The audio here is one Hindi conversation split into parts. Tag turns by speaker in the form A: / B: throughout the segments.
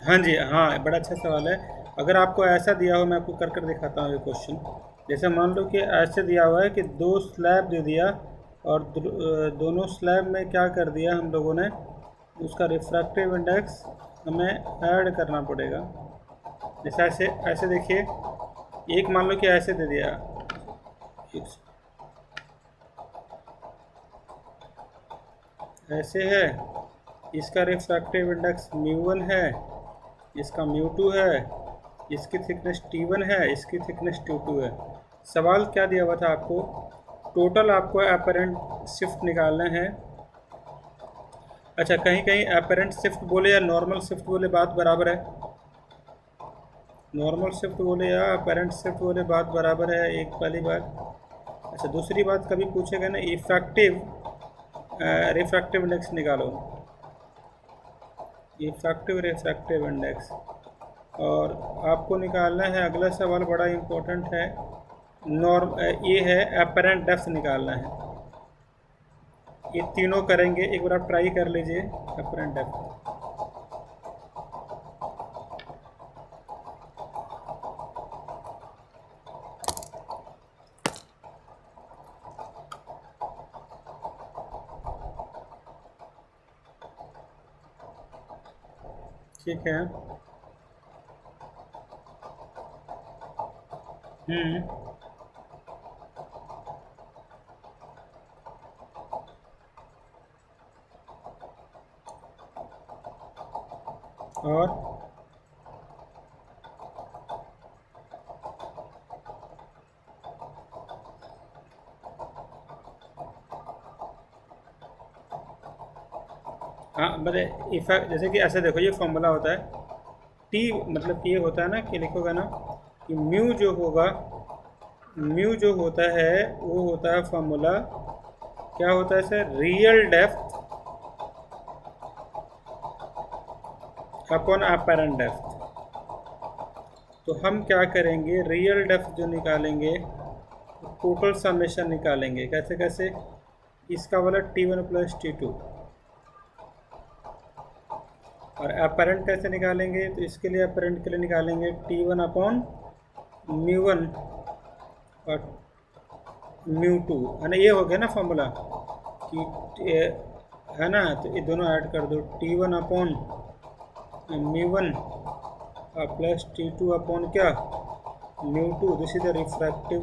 A: हाँ जी, हाँ, बड़ा अच्छा सवाल है। अगर आपको ऐसा दिया हो, मैं आपको कर कर दिखाता हूँ ये क्वेश्चन। जैसे मान लो कि ऐसे दिया हुआ है कि दो स्लैब दे दिया, और दोनों स्लैब में क्या कर दिया हम लोगों ने, उसका रिफ्रैक्टिव इंडेक्स हमें ऐड करना पड़ेगा। जैसे ऐसे ऐसे देखिए, एक मान लो कि ऐसे दे दिया, ऐसे है, इसका रिफ्रैक्टिव इंडेक्स म्यू 1 है, इसका म्यू 2 है, इसकी थिकनेस T1 है, इसकी थिकनेस T2 है। सवाल क्या दिया हुआ था आपको? टोटल आपको अपरेंट शिफ्ट निकालना है। अच्छा, कहीं कहीं अपरेंट शिफ्ट बोले या नॉर्मल शिफ्ट बोले बात बराबर है। नॉर्मल शिफ्ट बोले या अपरेंट शिफ्ट बोले बात बराबर है, एक वाली बात। अच्छा, दूसरी बात कभी पूछेगा ना, इफेक्टिव रिफ्रैक्टिव इंडेक्स निकालो, इफेक्टिव रिफ्रैक्टिव इंडेक्स। और आपको निकालना है, अगला सवाल बड़ा इम्पोर्टेंट है, नॉर्म ये है अपरेंट डेप्थ निकालना है। ये तीनों करेंगे, एक बार आप ट्राई कर लीजिए अपरेंट डेप्थ। ठीक है। हम्म। और हाँ, मतलब इफेक्ट, जैसे कि ऐसे देखो, ये फॉर्मूला होता है टी, मतलब कि ये होता है ना कि लिखोगे ना कि म्यू जो होगा, म्यू जो होता है वो होता है फॉर्मूला, क्या होता है sir, real depth upon apparent depth. तो हम क्या करेंगे, रियल डेप्थ जो निकालेंगे, टोटल समेशन निकालेंगे। कैसे कैसे? इसका वाला T1 प्लस T2। और अपरेंट कैसे निकालेंगे? तो इसके लिए अपरेंट के लिए निकालेंगे T1 अपॉन म्यू 1 और म्यू 2, है ना। ये हो गया ना फॉर्मूला कि है ना, तो ये दोनों ऐड कर दो, T1 अपॉन म्यू 1 और प्लस T2 अपॉन क्या, mu 2। This is the refractive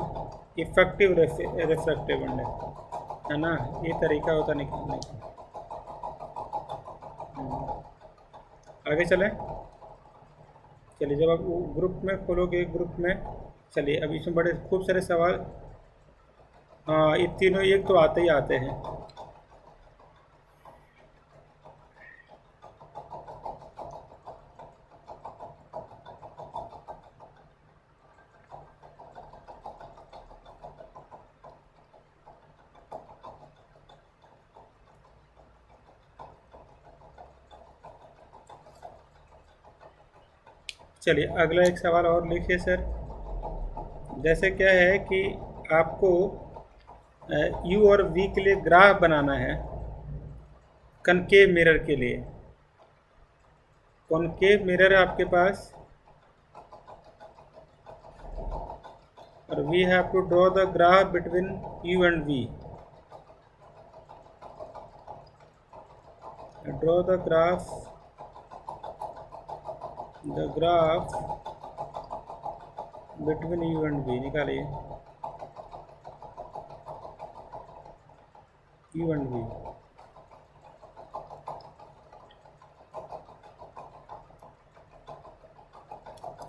A: effective refractive index, है ना। ये तरीका होता निकालने का। आगे चलें। चलिए, जब आप ग्रुप में खोलोगे, ग्रुप में, चलिए अब इसमें बड़े खूब सारे सवाल। हाँ, ये तीनों एक तो आते ही आते हैं। चलिए, अगला एक सवाल और लिखिए सर। जैसे क्या है कि आपको यू और वी के लिए ग्राफ बनाना है, कनकेव मिरर के लिए। कॉनकेव मिरर है आपके पास, और we have to draw the graph between u and v. Draw the graph between u and v, निकालिए यू एंड वी।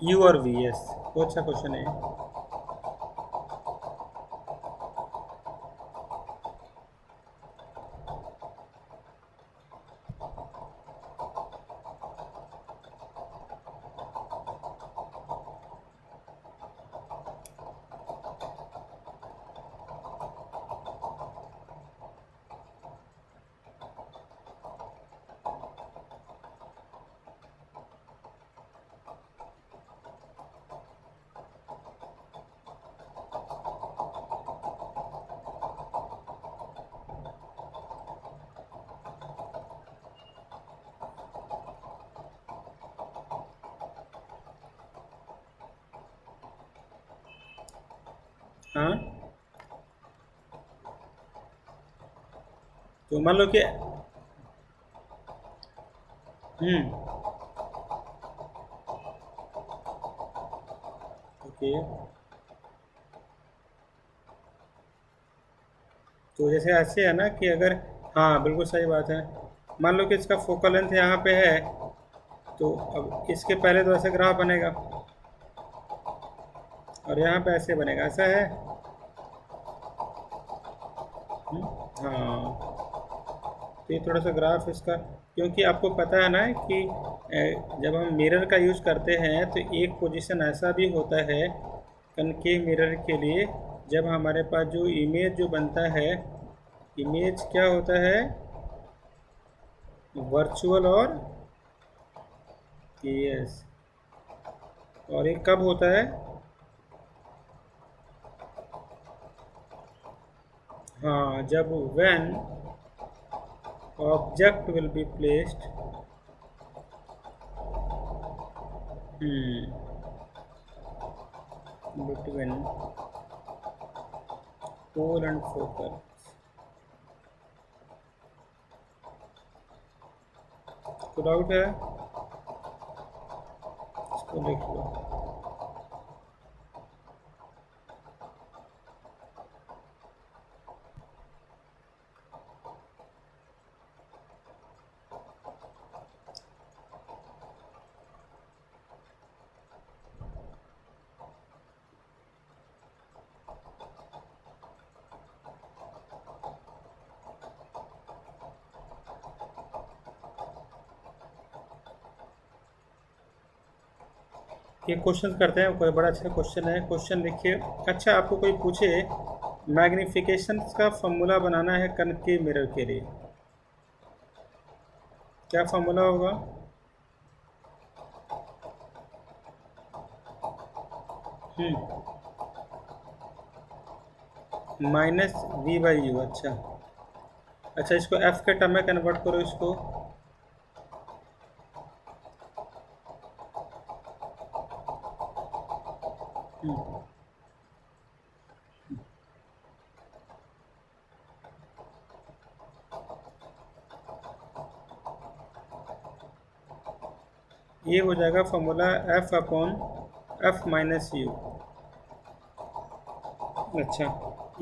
A: यू और वी, यस, बहुत अच्छा क्वेश्चन है। हाँ, तो मान लो कि ओके, तो जैसे ऐसे है ना कि अगर, हाँ बिल्कुल सही बात है, मान लो कि इसका फोकल लेंथ यहाँ पे है, तो अब इसके पहले तो ऐसे ग्राफ बनेगा और यहाँ पे ऐसे बनेगा, ऐसा है। हाँ, तो ये थोड़ा सा ग्राफ इसका, क्योंकि आपको पता है ना कि जब हम मिरर का यूज़ करते हैं तो एक पोजीशन ऐसा भी होता है कनकेव मिरर के लिए, जब हमारे पास जो इमेज जो बनता है, इमेज क्या होता है, वर्चुअल और यस, और ये कब होता है, हाँ, जब when object will be placed between pole and focal। तो डाउट है, इसको लिख लो। ये क्वेश्चन करते हैं, कोई बड़ा अच्छा क्वेश्चन है, क्वेश्चन लिखिए। अच्छा, आपको कोई पूछे मैग्निफिकेशन का फॉर्मूला बनाना है कनकेव मिरर के लिए, क्या फॉर्मूला होगा? Minus v by u. अच्छा अच्छा, इसको एफ के टर्म में कन्वर्ट करो इसको। ये हो जाएगा formula F upon F minus you. अच्छा,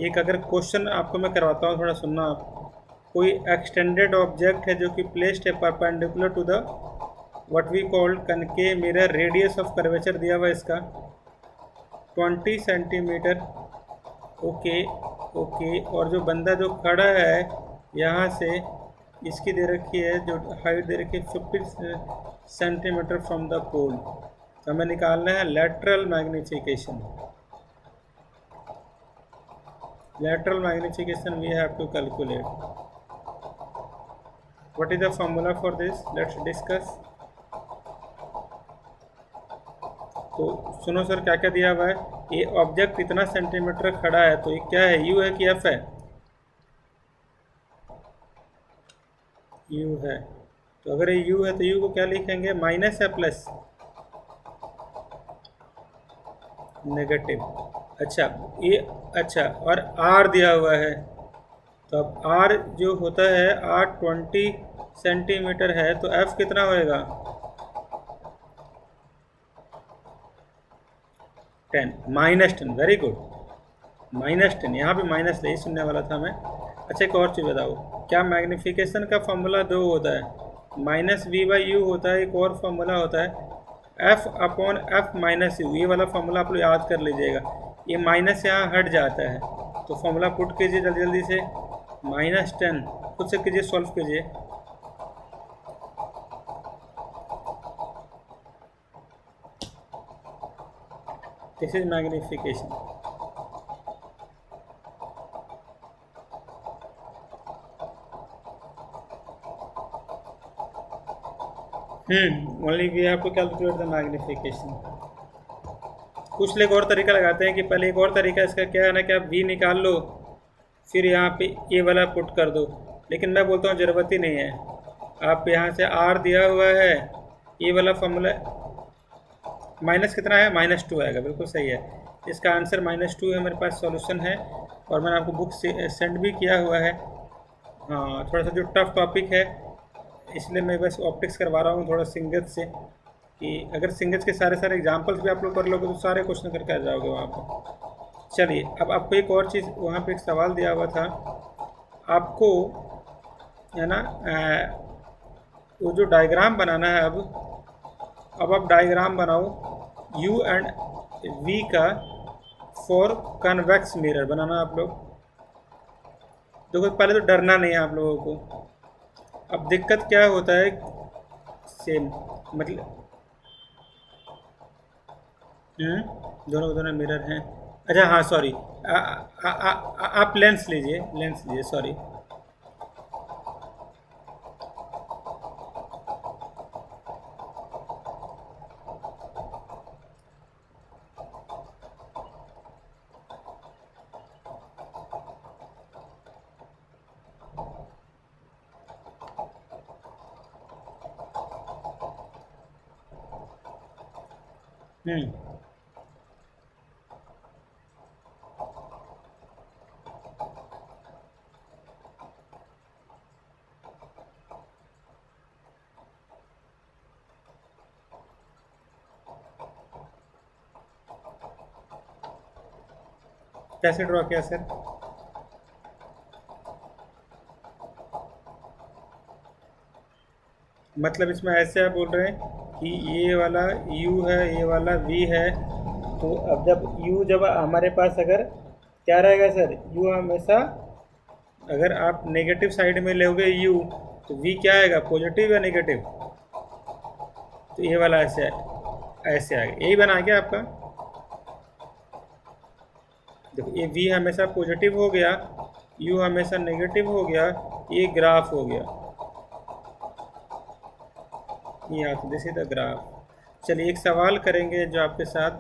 A: एक अगर क्वेश्चन आपको मैं करवाता हूँ, थोड़ा सुनना आप। कोई एक्सटेंडेड ऑब्जेक्ट है जो कि प्लेस्ड है perpendicular to the what we called concave mirror, radius of curvature दिया हुआ है इसका 20 सेंटीमीटर। ओके ओके, और जो बंदा जो खड़ा है यहाँ से, इसकी दे रखी है जो हाइट दे रखी है 50 सेंटीमीटर फ्रॉम द पोल। तो हमें निकालना है lateral magnification. lateral magnification we have to calculate. What is the formula for this? Let's discuss. तो सुनो सर, क्या क्या दिया हुआ है। ये ऑब्जेक्ट इतना सेंटीमीटर खड़ा है, तो ये क्या है, यू है कि एफ है? यू है। तो अगर ये यू है तो यू को क्या लिखेंगे, माइनस या प्लस? नेगेटिव। अच्छा, ये अच्छा, और आर दिया हुआ है, तो अब आर जो होता है, आर 20 सेंटीमीटर है, तो एफ कितना होएगा, 10 माइनस 10। वेरी गुड, माइनस 10, यहाँ भी माइनस नहीं सुनने वाला था मैं। अच्छा, एक और चीज़ बताओ, क्या मैग्निफिकेशन का फॉर्मूला दो होता है, माइनस वी बाई यू होता है, एक और फॉर्मूला होता है F upon F minus u. ये वाला फॉर्मूला आप लोग याद कर लीजिएगा, ये माइनस यहाँ हट जाता है। तो फॉर्मूला पुट कीजिए जल्दी जल्दी से, -10 खुद से कीजिए, सॉल्व कीजिए। This is magnification. Only we have to calculate the magnification. कुछ लोग और तरीका लगाते हैं कि पहले एक और तरीका इसका क्या है ना कि आप v निकाल लो, फिर यहाँ पे ये वाला पुट कर दो, लेकिन मैं बोलता हूँ ज़रूरत ही नहीं है। आप यहाँ से r दिया हुआ है, ये वाला फॉर्मूला माइनस कितना है, -2 आएगा, बिल्कुल सही है। इसका आंसर -2 है, मेरे पास सॉल्यूशन है और मैंने आपको बुक से सेंड भी किया हुआ है। हाँ, थोड़ा सा जो टफ टॉपिक है इसलिए मैं बस ऑप्टिक्स करवा रहा हूँ थोड़ा सिंगज से, कि अगर सिंगज के सारे सारे एग्जाम्पल्स भी आप लोग कर लोगे तो सारे क्वेश्चन करके आ जाओगे वहाँ पर। चलिए, अब आपको एक और चीज़, वहाँ पे एक सवाल दिया हुआ था आपको, है ना, वो जो डायग्राम बनाना है। अब आप डायग्राम बनाओ U एंड V का फॉर कन्वेक्स मिरर बनाना आप लोग। देखो, पहले तो डरना नहीं है आप लोगों को। अब दिक्कत क्या होता है, सेम मतलब दोनों के दोनों मिरर हैं। अच्छा हाँ, सॉरी, आप लेंस लीजिए, लेंस लीजिए, सॉरी। हम्म कैसे ड्रॉ किया सर? मतलब इसमें ऐसे आप बोल रहे हैं कि ये वाला U है, ये वाला V है, तो अब जब U, जब हमारे पास अगर क्या रहेगा सर, U हमेशा, अगर आप नेगेटिव साइड में लोगे U, तो V क्या आएगा, पॉजिटिव या नेगेटिव? तो ये वाला ऐसे ऐसे आएगा, यही बना गया आपका। देखो, ये V हमेशा पॉजिटिव हो गया, U हमेशा नेगेटिव हो गया, ये ग्राफ हो गया, ये आप दिस इज द ग्राफ। चलिए, एक सवाल करेंगे जो आपके साथ,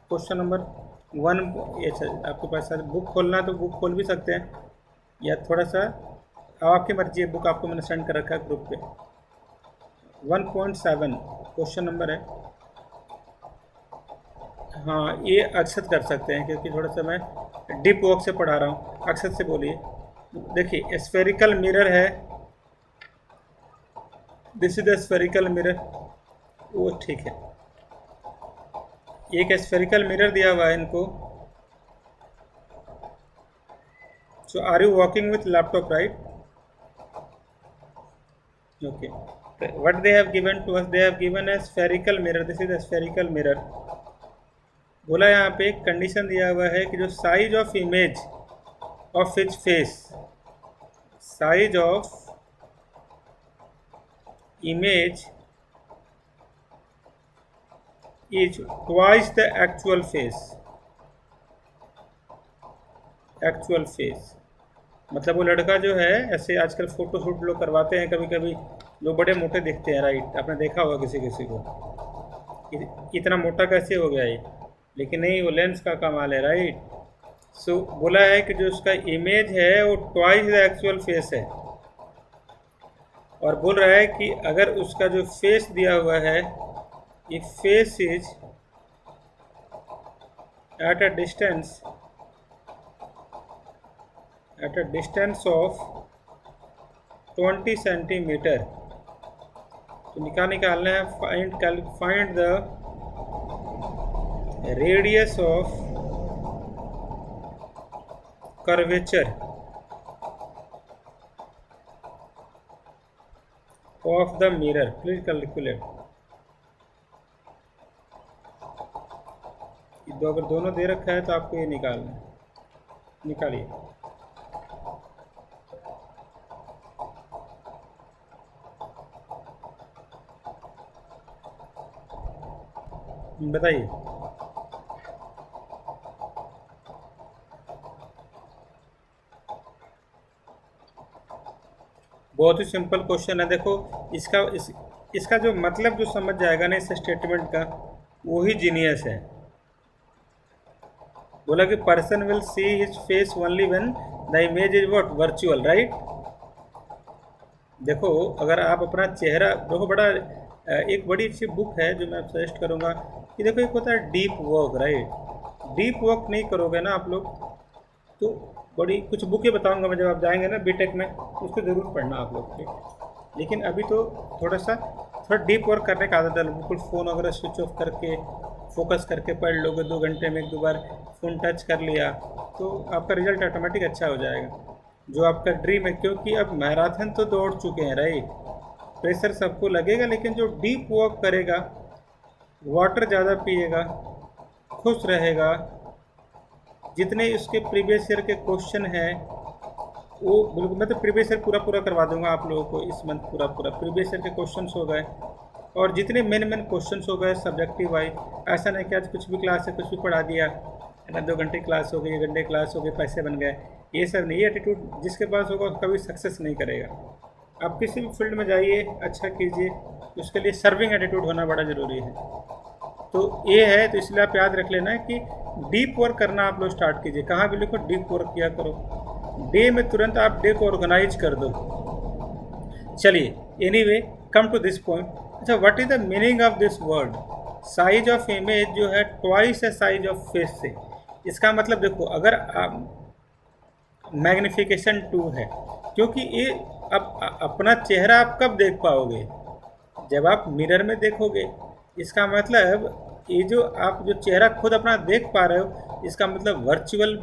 A: क्वेश्चन नंबर 1। ये आपके पास सर बुक खोलना है तो बुक खोल भी सकते हैं, या थोड़ा सा अब आपकी मर्जी है। बुक आपको मैंने सेंड कर रखा है ग्रुप पे। 1.7 क्वेश्चन नंबर है। हाँ, ये अक्षत कर सकते हैं क्योंकि थोड़ा सा मैं डीप वर्क से पढ़ा रहा हूँ। अक्षत से बोलिए। देखिए, स्फेरिकल मिरर है, this is the spherical mirror, वो ठीक है। एक स्फेरिकल मिरर दिया हुआ है इनको। So are you walking with laptop, right? Okay, what they have given to us, they have given a spherical mirror, this is a spherical mirror। बोला यहाँ पे एक कंडीशन दिया हुआ है कि जो size of image of each face, size of image is twice the actual face. Actual face मतलब वो लड़का जो है, ऐसे आजकल फोटो शूट लोग करवाते हैं कभी कभी, जो बड़े मोटे दिखते हैं, राइट? आपने देखा होगा किसी किसी को, इतना मोटा कैसे हो गया ये, लेकिन नहीं, वो लेंस का कमाल है, राइट? सो बोला है कि जो उसका इमेज है वो ट्वाइस द एक्चुअल फेस है, और बोल रहा है कि अगर उसका जो फेस दिया हुआ है, ये face is eight a distance of 20 centimetre. तो निकालना है, find the radius of curvature of the mirror. Please calculate. अगर दोनों दे रखा है तो आपको ये निकालना है, निकालिए। बताइए। बहुत ही सिंपल क्वेश्चन है। देखो, इसका जो मतलब जो समझ जाएगा ना इस स्टेटमेंट का, वो ही जीनियस है। बोला कि person will see his face only when the image is what, virtual, right? देखो, अगर आप अपना चेहरा देखो, बड़ा एक बड़ी अच्छी बुक है जो मैं सजेस्ट करूँगा कि देखो, एक होता है deep work, right. Deep work नहीं करोगे ना आप लोग तो बड़ी कुछ बुकें बताऊंगा मैं, जब आप जाएंगे ना बीटेक में उसको ज़रूर पढ़ना आप लोग के। लेकिन अभी तो थोड़ा डीप वर्क करने का आदत है, बिल्कुल फ़ोन वगैरह स्विच ऑफ करके फोकस करके पढ़ लोगे 2 घंटे में, 1-2 बार फ़ोन टच कर लिया तो आपका रिजल्ट ऑटोमेटिक अच्छा हो जाएगा, जो आपका ड्रीम है। क्योंकि अब मैराथन तो दौड़ चुके हैं, राइट। प्रेशर सबको लगेगा, लेकिन जो डीप वर्क करेगा, वाटर ज़्यादा पिएगा, खुश रहेगा, जितने इसके प्रीवियस ईयर के क्वेश्चन हैं वो बिल्कुल, मैं तो प्रीवियस ईयर पूरा करवा दूंगा आप लोगों को इस मंथ, पूरा प्रीवियस ईयर के क्वेश्चंस हो गए, और जितने मेन क्वेश्चंस हो गए सब्जेक्टिव वाइज। ऐसा नहीं कि आज कुछ भी क्लास है कुछ भी पढ़ा दिया है ना, 2 घंटे क्लास हो गई, 1 घंटे क्लास हो गई, पैसे बन गए, ये सब नहीं। ये एटीट्यूड जिसके पास होगा कभी सक्सेस नहीं करेगा। आप किसी भी फील्ड में जाइए, अच्छा कीजिए, उसके लिए सर्विंग एटीट्यूड होना बड़ा ज़रूरी है। तो ये है, तो इसलिए आप याद रख लेना कि डीप वर्क करना आप लोग स्टार्ट कीजिए। कहाँ भी लिखो डीप वर्क किया करो, डे में तुरंत आप डे को ऑर्गेनाइज कर दो। चलिए, anyway come to this point. अच्छा, what is the meaning of this word? Size of image जो है ट्वाइस है साइज ऑफ फेस से। इसका मतलब देखो, अगर आप मैग्निफिकेशन 2 है, क्योंकि ये अब अपना चेहरा आप कब देख पाओगे? जब आप मिरर में देखोगे। इसका मतलब ये जो आप जो चेहरा खुद अपना देख पा रहे हो, इसका मतलब वर्चुअल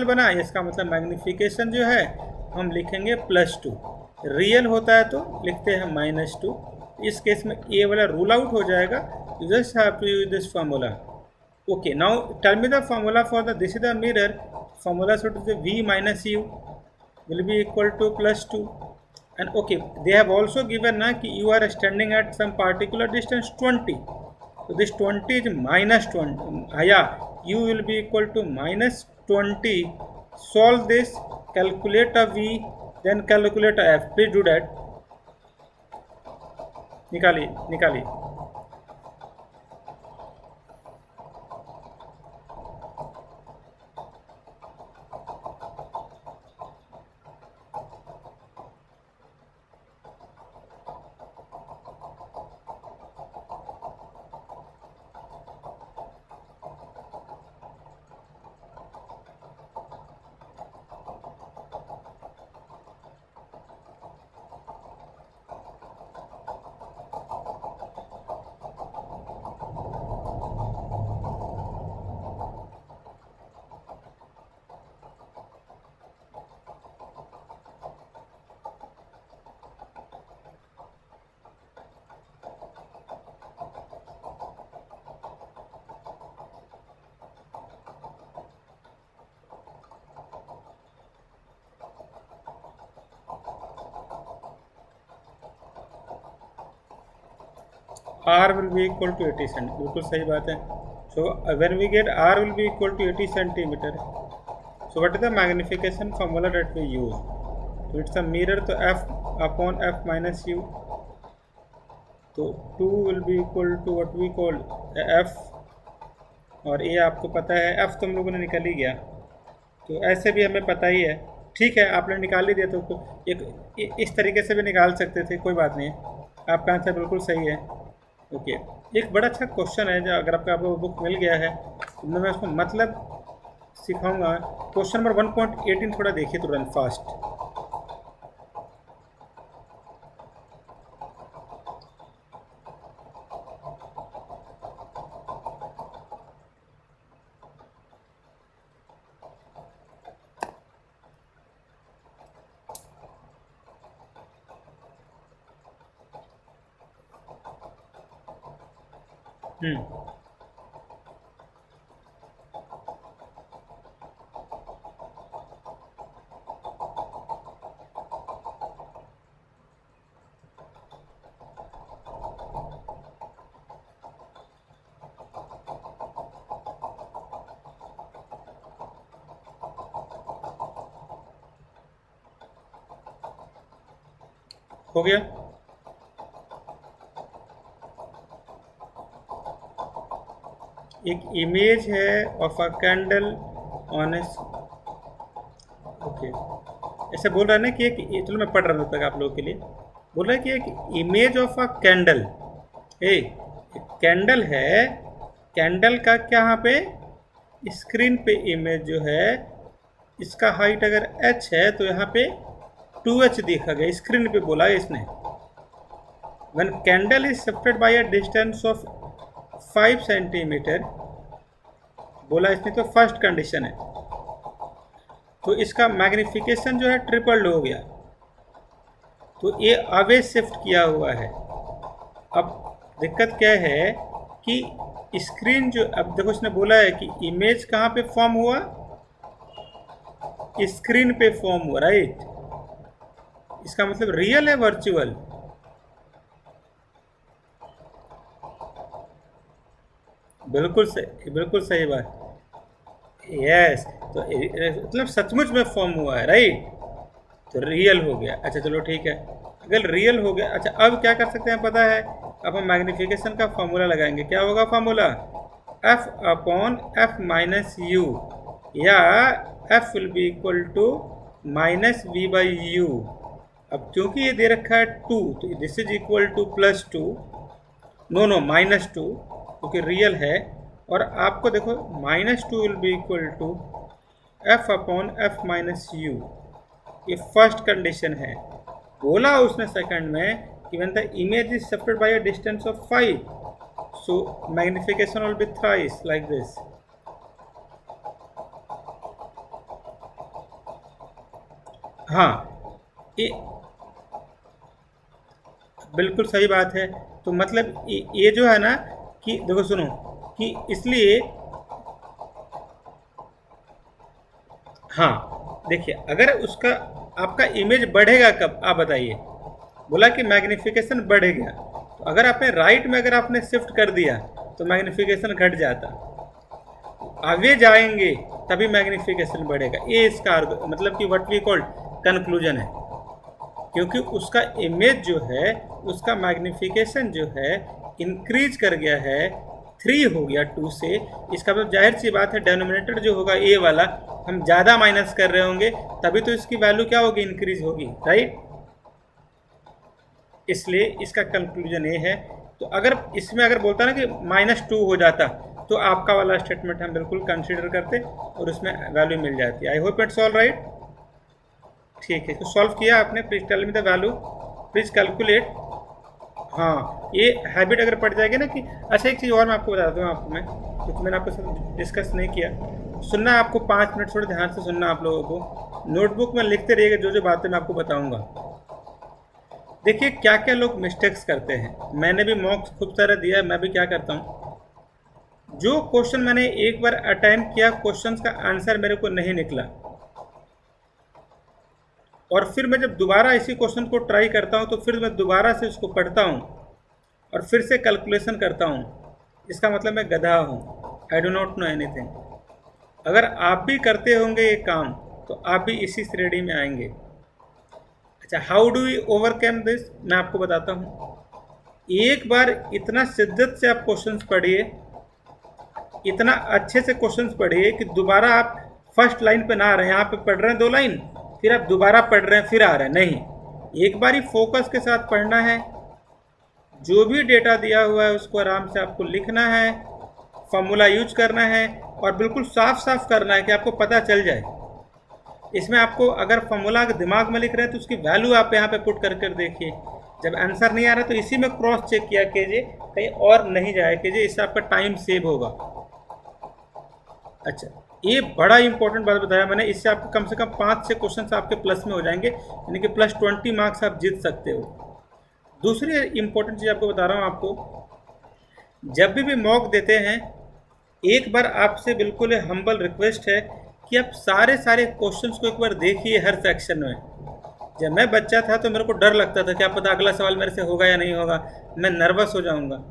A: बना। इसका मतलब मैग्निफिकेशन जो है हम लिखेंगे +2, रियल होता है तो लिखते हैं -2। इस केस में ये वाला रूल आउट हो जाएगा। You just have to use this formula. Okay, now tell me the formula for the this is the mirror. Formula should be v - u will be equal to +2, and okay, they have also given na कि you are standing at some particular distance 20, so this 20 is -20, yeah, u will be equal to -20. Solve this, calculate a v, then calculate a f. Please do that. निकालिए। R will be equal to 80 cm, बिल्कुल सही बात है। So when we get R will be equal to 80 centimeter, so what is the magnification formula that we use? So it's a mirror, तो f upon f minus u, तो 2 will be equal to what we call f, और ये आपको पता है f तो हम लोगों ने निकल ही गया, तो ऐसे भी हमें पता ही है। ठीक है, आपने निकाल ही दिया तो एक इस तरीके से भी निकाल सकते थे, कोई बात नहीं है, आपका आंसर बिल्कुल सही है। ओके, एक बड़ा अच्छा क्वेश्चन है जो अगर आपको बुक मिल गया है तो मैं उसको मतलब सिखाऊंगा। क्वेश्चन नंबर 1.18 थोड़ा देखिए तुरंत फास्ट। हो गया। एक इमेज है of a candle on A, okay, ऐसे बोल रहा है ना कि एक, चलो मैं पढ़ रहा हूँ तक आप लोगों के लिए। बोला कि एक image of a candle, a candle है, कैंडल का क्या यहाँ पे स्क्रीन पे इमेज जो है, इसका हाइट अगर h है तो यहाँ पे 2h दिखा गया स्क्रीन पे, बोला है इसने। When candle is shifted by a distance of 5 centimetre, बोला इसने, तो फर्स्ट कंडीशन है, तो इसका मैग्निफिकेशन जो है ट्रिपल्ड हो गया, तो ये अवे शिफ्ट किया हुआ है। अब दिक्कत क्या है कि स्क्रीन जो, अब देखो इसने बोला है कि इमेज कहाँ पे फॉर्म हुआ, स्क्रीन पे फॉर्म हुआ, राइट। इसका मतलब रियल है वर्चुअल, बिल्कुल सही बात, यस। तो मतलब सचमुच में फॉर्म हुआ है, राइट, तो रियल हो गया। अच्छा चलो ठीक है, अगर रियल हो गया, अच्छा अब क्या कर सकते हैं पता है, अब हम मैग्निफिकेशन का फॉर्मूला लगाएंगे। क्या होगा formula, f upon f minus u, या f will be equal to minus v by u. अब क्योंकि ये दे रखा है 2, तो this is equal to +2, no -2, क्योंकि रियल है। और आपको देखो -2 will be equal to f upon f minus u, ये फर्स्ट कंडीशन है। बोला उसने सेकंड में कि when the image is shifted by a distance of 5, so magnification will be thrice like this. हाँ, ये बिल्कुल सही बात है। तो मतलब ये जो है ना कि देखो सुनो, कि इसलिए हाँ देखिए, अगर उसका आपका इमेज बढ़ेगा कब, आप बताइए। बोला कि मैग्निफिकेशन बढ़ेगा, तो अगर आपने राइट में अगर आपने शिफ्ट कर दिया तो मैग्निफिकेशन घट जाता, आगे जाएंगे तभी मैग्निफिकेशन बढ़ेगा। ये इसका मतलब कि व्हाट वी कॉल्ड कंक्लूजन है, क्योंकि उसका इमेज जो है, उसका मैग्निफिकेशन जो है इंक्रीज कर गया है, 3 हो गया 2 से। इसका मतलब जाहिर सी बात है डेनोमिनेटर जो होगा ए वाला, हम ज़्यादा माइनस कर रहे होंगे, तभी तो इसकी वैल्यू क्या होगी, इंक्रीज होगी, राइट। इसलिए इसका कंक्लूजन ये है। तो अगर इसमें अगर बोलता ना कि -2 हो जाता, तो आपका वाला स्टेटमेंट हम बिल्कुल कंसीडर करते और उसमें वैल्यू मिल जाती। I hope it's all right. ठीक है, तो सॉल्व किया आपने, please tell me the value, please calculate. हाँ, ये हैबिट अगर पड़ जाएगी ना कि, अच्छा एक चीज़ और मैं आपको बता दूँ, आपको मैं, क्योंकि मैंने आपके साथ डिस्कस नहीं किया, सुनना है आपको, 5 मिनट थोड़े ध्यान से सुनना आप लोगों को, नोटबुक में लिखते रहिएगा जो जो बातें मैं आपको बताऊँगा। देखिए क्या क्या लोग मिस्टेक्स करते हैं, मैंने भी मॉक्स खूब सारा दिया है, मैं भी क्या करता हूँ, जो क्वेश्चन मैंने एक बार अटेम्प्ट किया, क्वेश्चन का आंसर मेरे को नहीं निकला, और फिर मैं जब दोबारा इसी क्वेश्चन को ट्राई करता हूँ, तो फिर मैं दोबारा से उसको पढ़ता हूँ और फिर से कैलकुलेशन करता हूँ, इसका मतलब मैं गधा हूँ, I do not know anything. अगर आप भी करते होंगे ये काम, तो आप भी इसी श्रेणी में आएंगे। अच्छा, how do we overcome this, मैं आपको बताता हूँ। एक बार इतना शिद्दत से आप क्वेश्चंस पढ़िए, इतना अच्छे से क्वेश्चंस पढ़िए कि दोबारा आप फर्स्ट लाइन पे ना आ रहे हैं, यहाँ पे पढ़ रहे हैं 2 लाइन, फिर आप दोबारा पढ़ रहे हैं, फिर आ रहे हैं, नहीं, एक बार ही फोकस के साथ पढ़ना है। जो भी डेटा दिया हुआ है उसको आराम से आपको लिखना है, फॉर्मूला यूज करना है, और बिल्कुल साफ साफ करना है कि आपको पता चल जाए। इसमें आपको अगर फॉर्मूला दिमाग में लिख रहे हैं तो उसकी वैल्यू आप यहाँ पे पुट कर कर देखिए। जब आंसर नहीं आ रहा तो इसी में क्रॉस चेक किया कीजिए, कहीं और नहीं जाया कीजिए, इससे आपका टाइम सेव होगा। अच्छा, ये बड़ा इंपॉर्टेंट बात बताया मैंने, इससे आपको कम से कम 5 से क्वेश्चन आपके प्लस में हो जाएंगे, यानी कि +20 मार्क्स आप जीत सकते हो। दूसरी इंपॉर्टेंट चीज़ आपको बता रहा हूँ, आपको जब भी मॉक देते हैं, एक बार आपसे बिल्कुल हम्बल रिक्वेस्ट है कि आप सारे क्वेश्चंस को एक बार देखिए हर सेक्शन में। जब मैं बच्चा था तो मेरे को डर लगता था, क्या पता अगला सवाल मेरे से होगा या नहीं होगा, मैं नर्वस हो जाऊंगा।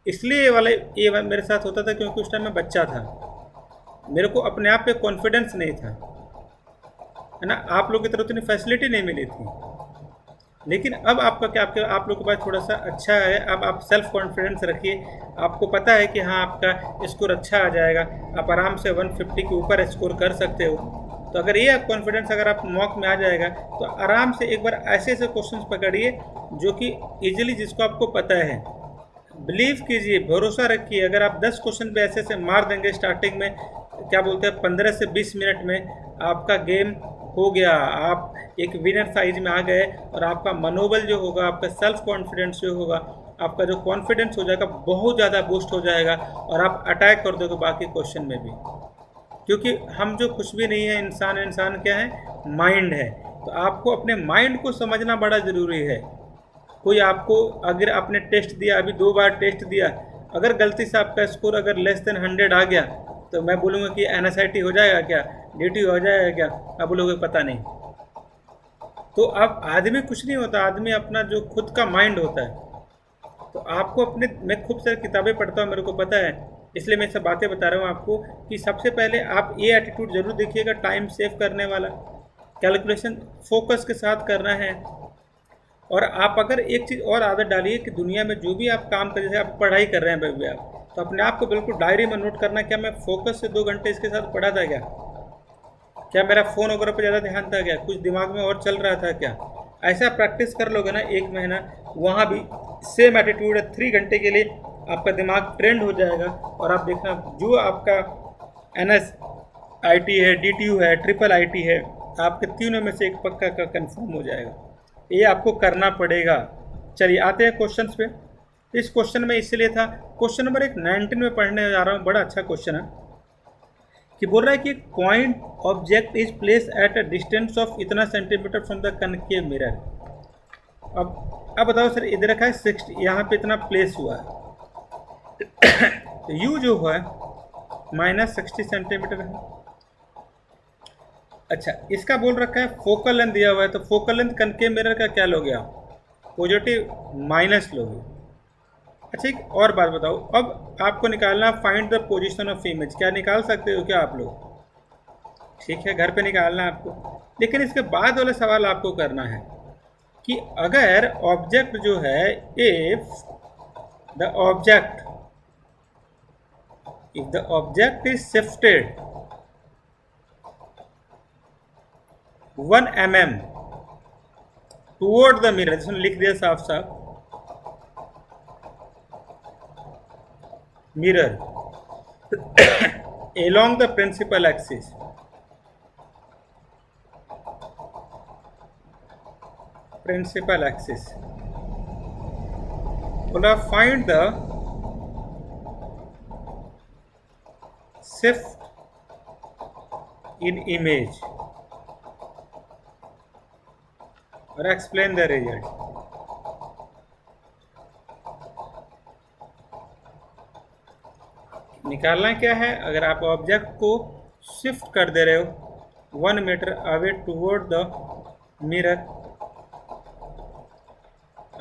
A: इसलिए ये मेरे साथ होता था, क्योंकि उस टाइम मैं बच्चा था, मेरे को अपने आप पे कॉन्फिडेंस नहीं था, है ना। आप लोग की तरह उतनी फैसिलिटी नहीं मिली थी, लेकिन अब आपका क्या, आप लोग के पास थोड़ा सा अच्छा है। अब आप सेल्फ कॉन्फिडेंस रखिए, आपको पता है कि हाँ आपका स्कोर अच्छा आ जाएगा, आप आराम से 150 के ऊपर स्कोर कर सकते हो। तो अगर ये आप कॉन्फिडेंस अगर आप मॉक में आ जाएगा तो आराम से एक बार ऐसे ऐसे क्वेश्चंस पकड़िए जो कि इजीली जिसको आपको पता है। बिलीव कीजिए, भरोसा रखिए, अगर आप 10 क्वेश्चन पे ऐसे ऐसे मार देंगे स्टार्टिंग में, क्या बोलते हैं 15 से 20 मिनट में आपका गेम हो गया, आप एक विनर साइज में आ गए और आपका मनोबल जो होगा, आपका सेल्फ कॉन्फिडेंस जो होगा, आपका जो कॉन्फिडेंस हो जाएगा बहुत ज़्यादा बूस्ट हो जाएगा और आप अटैक कर दोगे बाकी क्वेश्चन में भी। क्योंकि हम जो कुछ भी नहीं है, इंसान इंसान क्या है, माइंड है। तो आपको अपने माइंड को समझना बड़ा ज़रूरी है। कोई आपको अगर आपने टेस्ट दिया, अभी 2 बार टेस्ट दिया, अगर गलती से आपका स्कोर अगर लेस देन 100 आ गया तो मैं बोलूँगा कि एनएसआईटी हो जाएगा क्या, ड्यूटी हो जाएगा क्या, आप बोलोगे पता नहीं। तो अब आदमी कुछ नहीं होता, आदमी अपना जो खुद का माइंड होता है। तो आपको अपने, मैं खूब सारी किताबें पढ़ता हूँ, मेरे को पता है, इसलिए मैं सब बातें बता रहा हूँ आपको कि सबसे पहले आप ये एटीट्यूड ज़रूर देखिएगा, टाइम सेव करने वाला, कैलकुलेशन फोकस के साथ करना है। और आप अगर एक चीज़ और आदत डालिए कि दुनिया में जो भी आप काम कर, जैसे आप पढ़ाई कर रहे हैं भाई आप, तो अपने आप को बिल्कुल डायरी में नोट करना, क्या मैं फोकस से 2 घंटे इसके साथ पढ़ा था क्या मेरा फ़ोन वगैरह पर ज़्यादा ध्यान था क्या, कुछ दिमाग में और चल रहा था क्या। ऐसा प्रैक्टिस कर लोगे ना 1 महीना, वहाँ भी सेम एटीट्यूड है, 3 घंटे के लिए आपका दिमाग ट्रेंड हो जाएगा और आप देखना जो आपका NSIT है, DTU है, IIIT है, आपके तीनों में से एक पक्का का कंफर्म हो जाएगा। ये आपको करना पड़ेगा। चलिए आते हैं क्वेश्चंस पे। इस क्वेश्चन में इसलिए था, क्वेश्चन नंबर 19 में पढ़ने जा रहा हूँ, बड़ा अच्छा क्वेश्चन है कि बोल रहा है कि point object is place at a distance of इतना centimetre from the concave mirror. अब बताओ सर, इधर रखा है 60, यहाँ पे इतना प्लेस हुआ है तो यू जो है -60 सेंटीमीटर है। अच्छा, इसका बोल रखा है फोकल लेंथ दिया हुआ है, तो फोकल लेंथ कनकेव मिरर का क्या लोगे आप, पॉजिटिव माइनस लोगे। अच्छा एक और बात बताओ, अब आपको निकालना find the position of image, क्या निकाल सकते हो क्या आप लोग, ठीक है घर पे निकालना है आपको, लेकिन इसके बाद वाला सवाल आपको करना है कि अगर ऑब्जेक्ट जो है, if the object is shifted 1 mm toward the mirror, जिसने लिख दिया साफ साफ mirror along the principal axis, बोला find the shift in image और एक्सप्लेन द रिजल्ट। निकालना क्या है, अगर आप ऑब्जेक्ट को शिफ्ट कर दे रहे हो 1 metre away toward the mirror,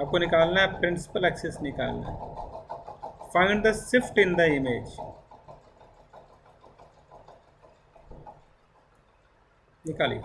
A: आपको निकालना है प्रिंसिपल एक्सिस निकालना है, find the shift in the image, निकालिए।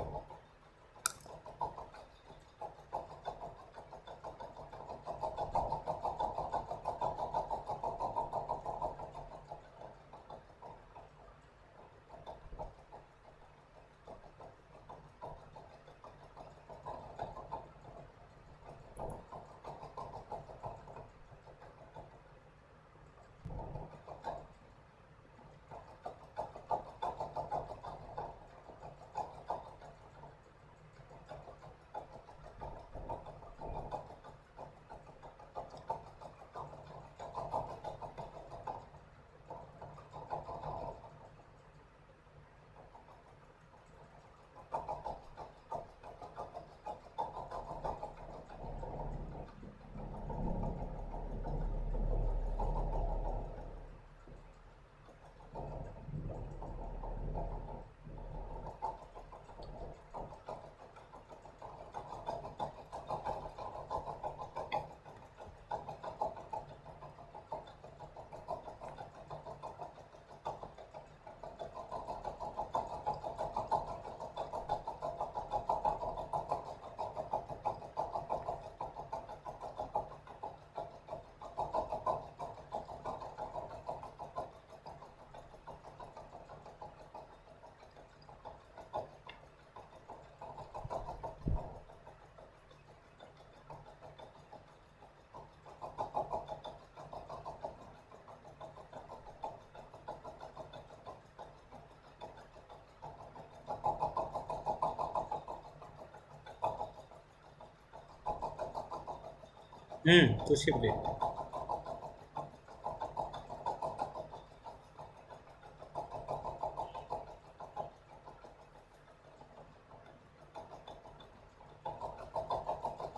A: तो शिफ्ट ले।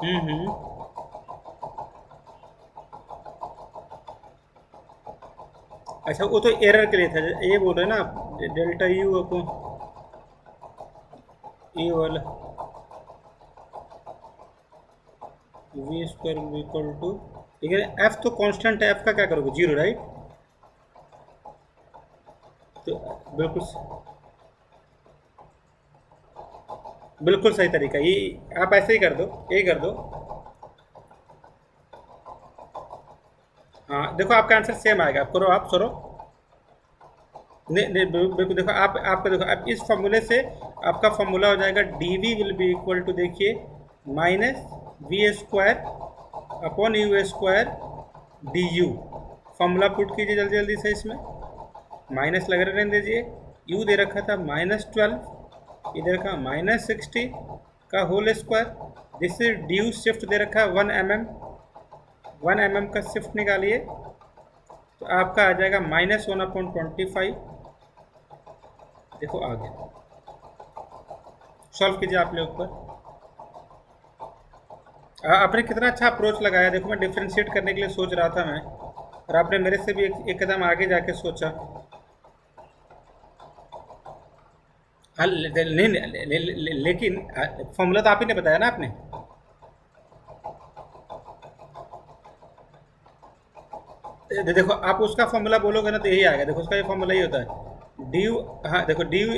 A: हम्म। अच्छा वो तो एरर के लिए था, ये बोल रहे हैं ना आप, डेल्टा यू को ये वाला वी स्क्वायर इक्वल टू, लेकिन एफ तो कांस्टेंट है, एफ का क्या करोगे, जीरो राइट। तो बिल्कुल, बिल्कुल सही तरीका ये, आप ऐसे ही कर दो, यही कर दो। हाँ देखो आपका आंसर सेम आएगा, आप करो, आप करो। नहीं नहीं, बिल्कुल देखो आप, आपका देखो अब इस फॉर्मूले से आपका फॉर्मूला हो जाएगा D V will be equal to, देखिए, minus V square upon U square D U. Formula put कीजिए जल्दी जल्दी से इसमें, माइनस लगा रहने दीजिए। यू दे रखा था -12, इधर रखा -60 का whole square. This is due shift दे रखा है 1 mm, 1 mm का शिफ्ट निकालिए तो आपका आ जाएगा -1/25। देखो आ गया, सॉल्व कीजिए आप लोग पर। आपने कितना अच्छा अप्रोच लगाया, देखो मैं डिफ्रेंशिएट करने के लिए सोच रहा था मैं, और आपने मेरे से भी एक कदम आगे जाके सोचा। हाँ नहीं, लेकिन फॉर्मूला तो आप ही ने बताया ना आपने। देखो आप उसका फॉर्मूला बोलोगे ना तो यही आएगा, देखो उसका ये फॉर्मूला ही होता है डी यू। हाँ देखो डी यू,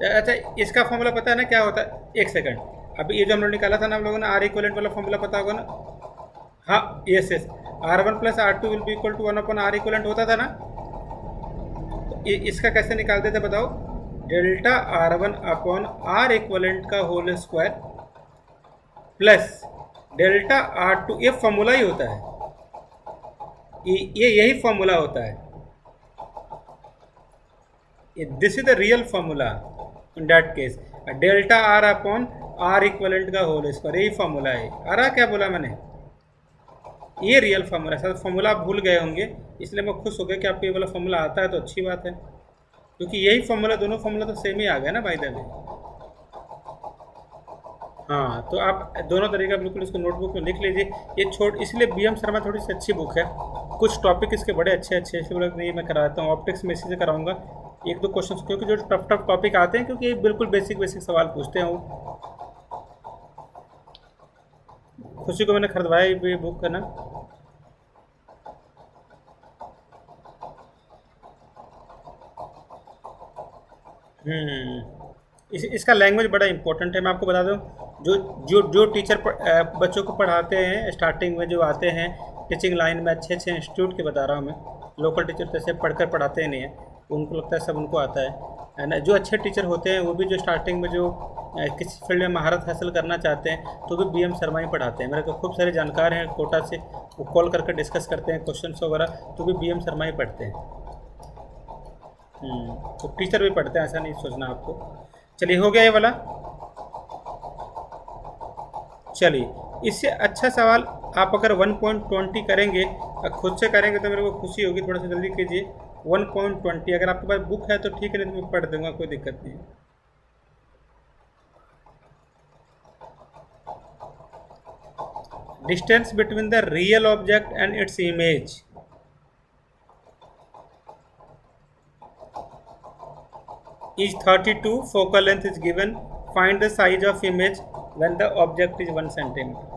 A: अच्छा इसका फॉर्मूला पता है ना क्या होता है, एक सेकंड। अभी ये जो हम लोग निकाला था ना हम लोगों ने, आर इक्वलेंट वाला फॉर्मूला पता होगा ना। हाँ yes yes, R1 + R2 will be equal to 1/R equivalent होता था ना। तो इसका कैसे निकालते थे बताओ, डेल्टा R1/R इक्वलेंट का whole square plus delta R2, ये फॉर्मूला ही होता है, ये यही फॉर्मूला होता है, this is the real formula. In that case delta R upon R equivalent का होल स्क्वायर, यही फॉर्मूला है। आ रहा क्या बोला मैंने, ये रियल फॉर्मूला। शायद फॉर्मूला आप भूल गए होंगे, इसलिए मैं खुश हो गया कि आपको ये वाला फॉर्मूला आता है, तो अच्छी बात है, क्योंकि यही फॉर्मूला, दोनों फॉर्मूला तो सेम ही आ गया ना बाय द वे। हाँ तो आप दोनों तरीका बिल्कुल इसको नोटबुक में लिख लीजिए। ये छोट इसलिए बी एम शर्मा थोड़ी सी अच्छी बुक है, कुछ टॉपिक इसके बड़े अच्छे अच्छे, इसलिए बोला नहीं मैं कराता हूँ, ऑप्टिक्स में इसी से कराऊंगा एक दो क्वेश्चन, क्योंकि जो टफ टफ टॉपिक आते हैं, क्योंकि ये बिल्कुल बेसिक बेसिक सवाल पूछते हैं वो। खुशी को मैंने खरीदवाया ये बुक है ना। इसका लैंग्वेज बड़ा इंपॉर्टेंट है, मैं आपको बता दूं, जो जो जो टीचर बच्चों को पढ़ाते हैं स्टार्टिंग में, जो आते हैं टीचिंग लाइन में, अच्छे अच्छे इंस्टीट्यूट के बता रहा हूँ मैं, लोकल टीचर तो ऐसे पढ़कर पढ़ाते ही नहीं है, उनको लगता है सब उनको आता है ना। जो अच्छे टीचर होते हैं वो भी जो स्टार्टिंग में जो किसी फील्ड में महारत हासिल करना चाहते हैं तो भी बी एम शर्मा ही पढ़ाते हैं। मेरे को खूब सारे जानकार हैं कोटा से, वो कॉल करके डिस्कस करते हैं क्वेश्चन वगैरह, तो भी बी एम शर्मा ही पढ़ते हैं। तो टीचर भी पढ़ते हैं, ऐसा नहीं सोचना आपको। चलिए हो गया ये वाला। चलिए इससे अच्छा सवाल आप अगर 1.20 करेंगे, खुद से करेंगे तो मेरे को खुशी होगी, थोड़ा सा जल्दी कीजिए। 1.20 अगर आपके पास बुक है तो ठीक है, नहीं तो मैं पढ़ दूंगा, कोई दिक्कत नहीं। Distance between the real object and its image is 32, focal length is given, find the size of image when the object is 1 centimeter.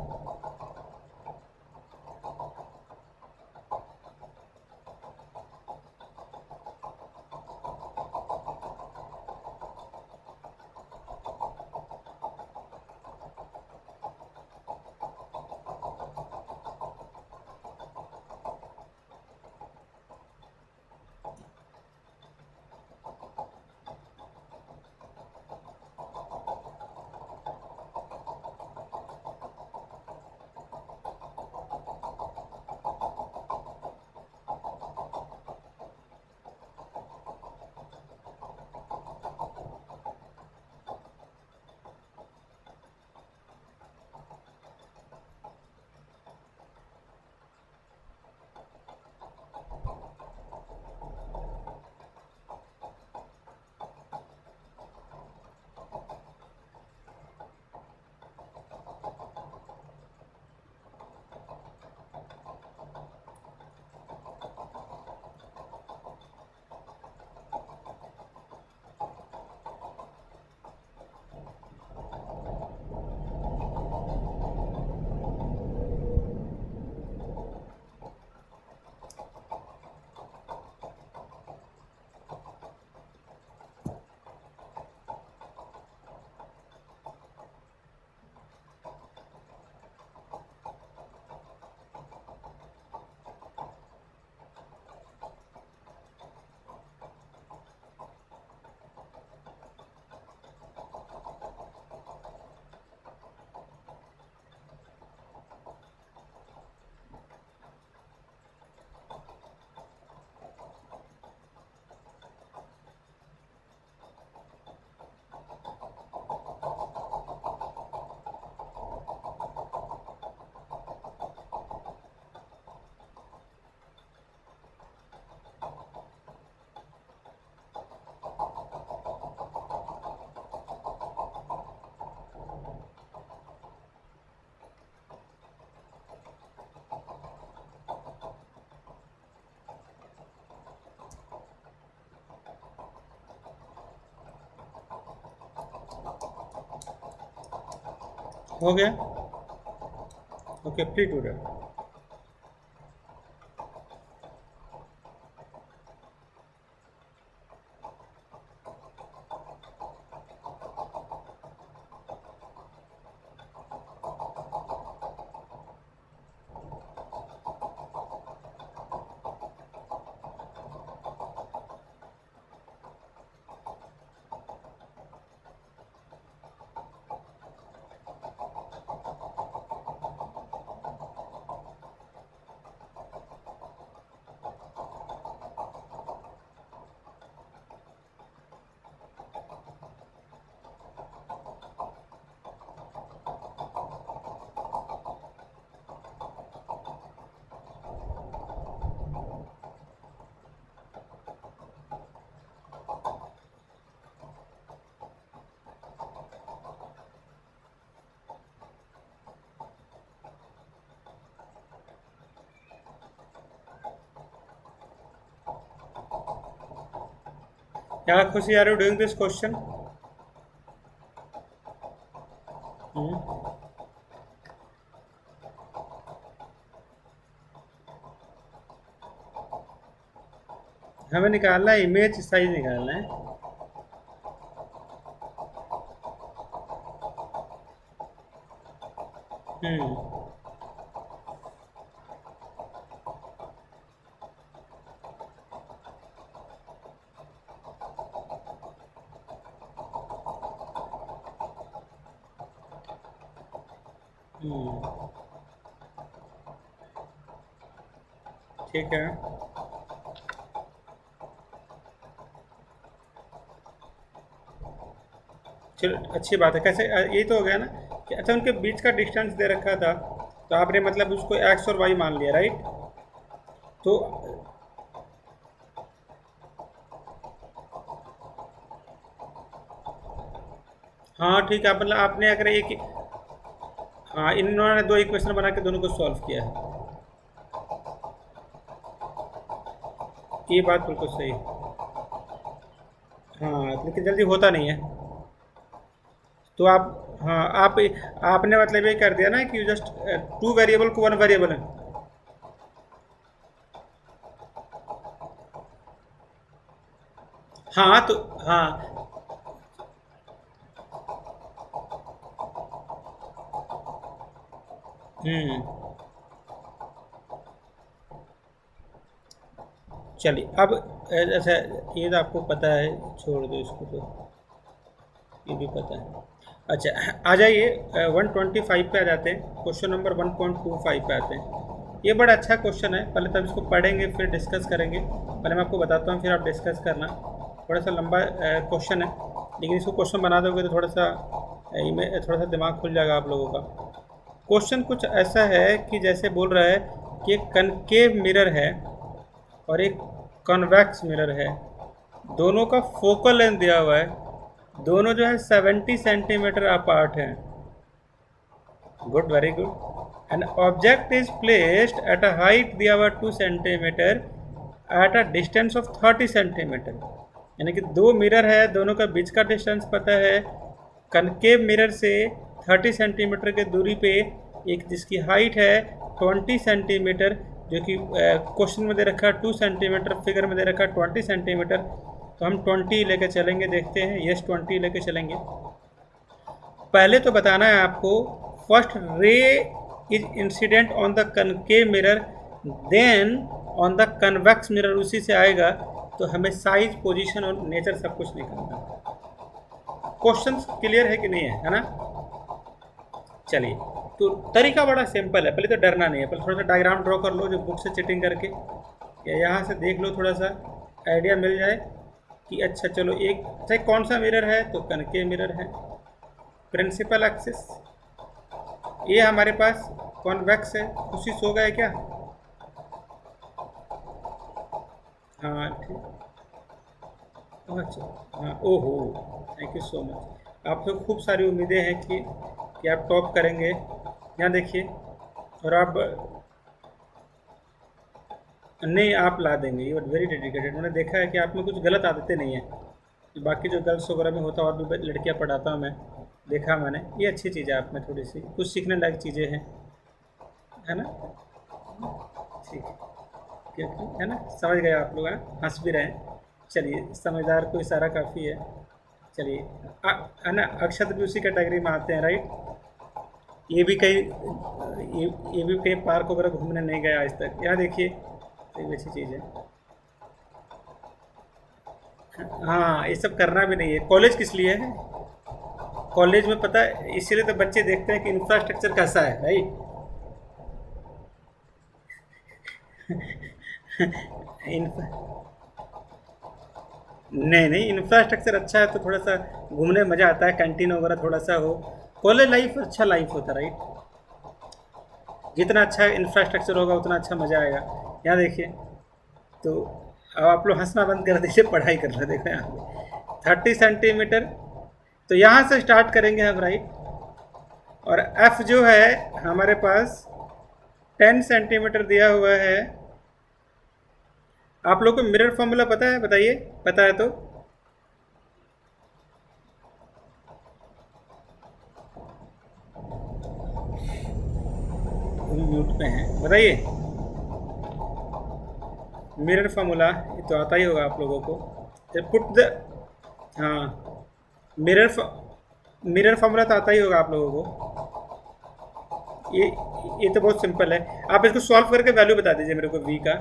A: हो गया। Okay, please do that. क्या Khushi, are you doing this question? हमें निकालना है, इमेज साइज निकालना है। हम्म हम्म, ठीक है। चलो, अच्छी बात है। कैसे यही तो हो गया ना कि अच्छा उनके बीच का डिस्टेंस दे रखा था, तो आपने मतलब उसको एक्स और वाई मान लिया, राइट? तो हाँ ठीक है, मतलब आपने अगर एक, हाँ इन्होंने दो इक्वेशन बना के दोनों को सॉल्व किया है। ये बात बिल्कुल सही है। हाँ, लेकिन जल्दी होता नहीं है। तो आप, हाँ आप, आपने मतलब ये कर दिया ना कि जस्ट टू वेरिएबल को वन वेरिएबल है। हाँ तो, हाँ। हम्म चलिए अब अच्छा, ये तो आपको पता है, छोड़ दो इसको तो, ये भी पता है। अच्छा, आ जाइए 125 पे आ जाते हैं। क्वेश्चन नंबर 1.25 पे आते हैं। ये बड़ा अच्छा क्वेश्चन है, पहले तो हम इसको पढ़ेंगे फिर डिस्कस करेंगे। पहले मैं आपको बताता हूँ, फिर आप डिस्कस करना। थोड़ा सा लंबा क्वेश्चन है, लेकिन इसको क्वेश्चन बना दोगे तो थोड़ा सा थोड़ा सा दिमाग खुल जाएगा आप लोगों का। क्वेश्चन कुछ ऐसा है कि जैसे बोल रहा है कि एक कनकेव मिरर है और एक कन्वेक्स मिरर है, दोनों का फोकल लेंथ दिया हुआ है, दोनों जो है 70 सेंटीमीटर अपार्ट हैं। Good, very good. An object is placed at a height दिया हुआ 2 centimetre eight a distance of 30 centimetre. यानी कि दो मिरर है, दोनों का बीच का डिस्टेंस पता है। कनकेव मिरर से 30 सेंटीमीटर के दूरी पे एक जिसकी हाइट है 20 सेंटीमीटर, जो कि क्वेश्चन में दे रखा है 2 सेंटीमीटर, फिगर में दे रखा है 20 सेंटीमीटर। तो हम 20 लेके चलेंगे, देखते हैं। यस, 20 लेके चलेंगे। पहले तो बताना है आपको, first ray is incident on the concave mirror, then on the convex mirror, उसी से आएगा। तो हमें साइज, पोजीशन और नेचर सब कुछ निकालना है। क्वेश्चन क्लियर है कि नहीं है ना? चलिए, तो तरीका बड़ा सिंपल है। पहले तो डरना नहीं है, पहले थोड़ा सा डायग्राम ड्रॉ कर लो जो बुक से चिटिंग करके, या यहाँ से देख लो, थोड़ा सा आइडिया मिल जाए कि अच्छा चलो एक, चाहे कौन सा मिरर है, तो कनकेव मिरर है। प्रिंसिपल एक्सिस ये हमारे पास कॉन्वेक्स है, उसी सो गए क्या? हाँ ठीक। अच्छा, हाँ, ओहो, थैंक यू सो मच। आप तो खूब सारी उम्मीदें हैं कि आप टॉप करेंगे। यहाँ देखिए, और आप, नहीं आप ला देंगे, यू आर वेरी डेडिकेटेड। मैंने देखा है कि आप में कुछ गलत आदतें नहीं हैं। बाकी जो गर्ल्स वगैरह में होता है, और भी लड़कियाँ पढ़ाता हूँ मैं, देखा मैंने, ये अच्छी चीज़ है, आप में थोड़ी सी कुछ सीखने लायक चीज़ें हैं, है ना? ठीक है, क्योंकि है ना, समझ गए आप लोग, हैं हंस भी रहे हैं। चलिए, समझदार को इशारा काफ़ी है। चलिए, है ना, अक्षत भी उसी कैटेगरी में आते हैं, राइट? ये भी कहीं ये भी कहीं पार्क वगैरह घूमने नहीं गया आज तक। यहाँ देखिए, तो ये भी अच्छी चीज़ है। हाँ, ये सब करना भी नहीं है। कॉलेज किस लिए है? कॉलेज में पता है, इसीलिए तो बच्चे देखते हैं कि इंफ्रास्ट्रक्चर कैसा है, राइट? इंफ्रा नहीं नहीं, इंफ्रास्ट्रक्चर अच्छा है तो थोड़ा सा घूमने में मज़ा आता है, कैंटीन वगैरह थोड़ा सा हो। कॉलेज लाइफ अच्छा लाइफ होता है, राइट? जितना अच्छा इंफ्रास्ट्रक्चर होगा उतना अच्छा मज़ा आएगा। यहाँ देखिए, तो अब आप लोग हंसना बंद कर दीजिए, पढ़ाई कर रहे, देखो यहाँ पे 30 सेंटीमीटर। तो यहाँ से स्टार्ट करेंगे हम, राइट? और एफ जो है हमारे पास 10 सेंटीमीटर दिया हुआ है। आप लोग को मिरर फॉर्मूला पता है? बताइए, पता है तो। म्यूट पे हैं, बताइए। मिरर फार्मूला ये तो आता ही होगा आप लोगों को। पुट द हाँ, मिरर मिरर फार्मूला तो आता ही होगा आप लोगों को। ये तो बहुत सिंपल है। आप इसको सॉल्व करके वैल्यू बता दीजिए मेरे को v का।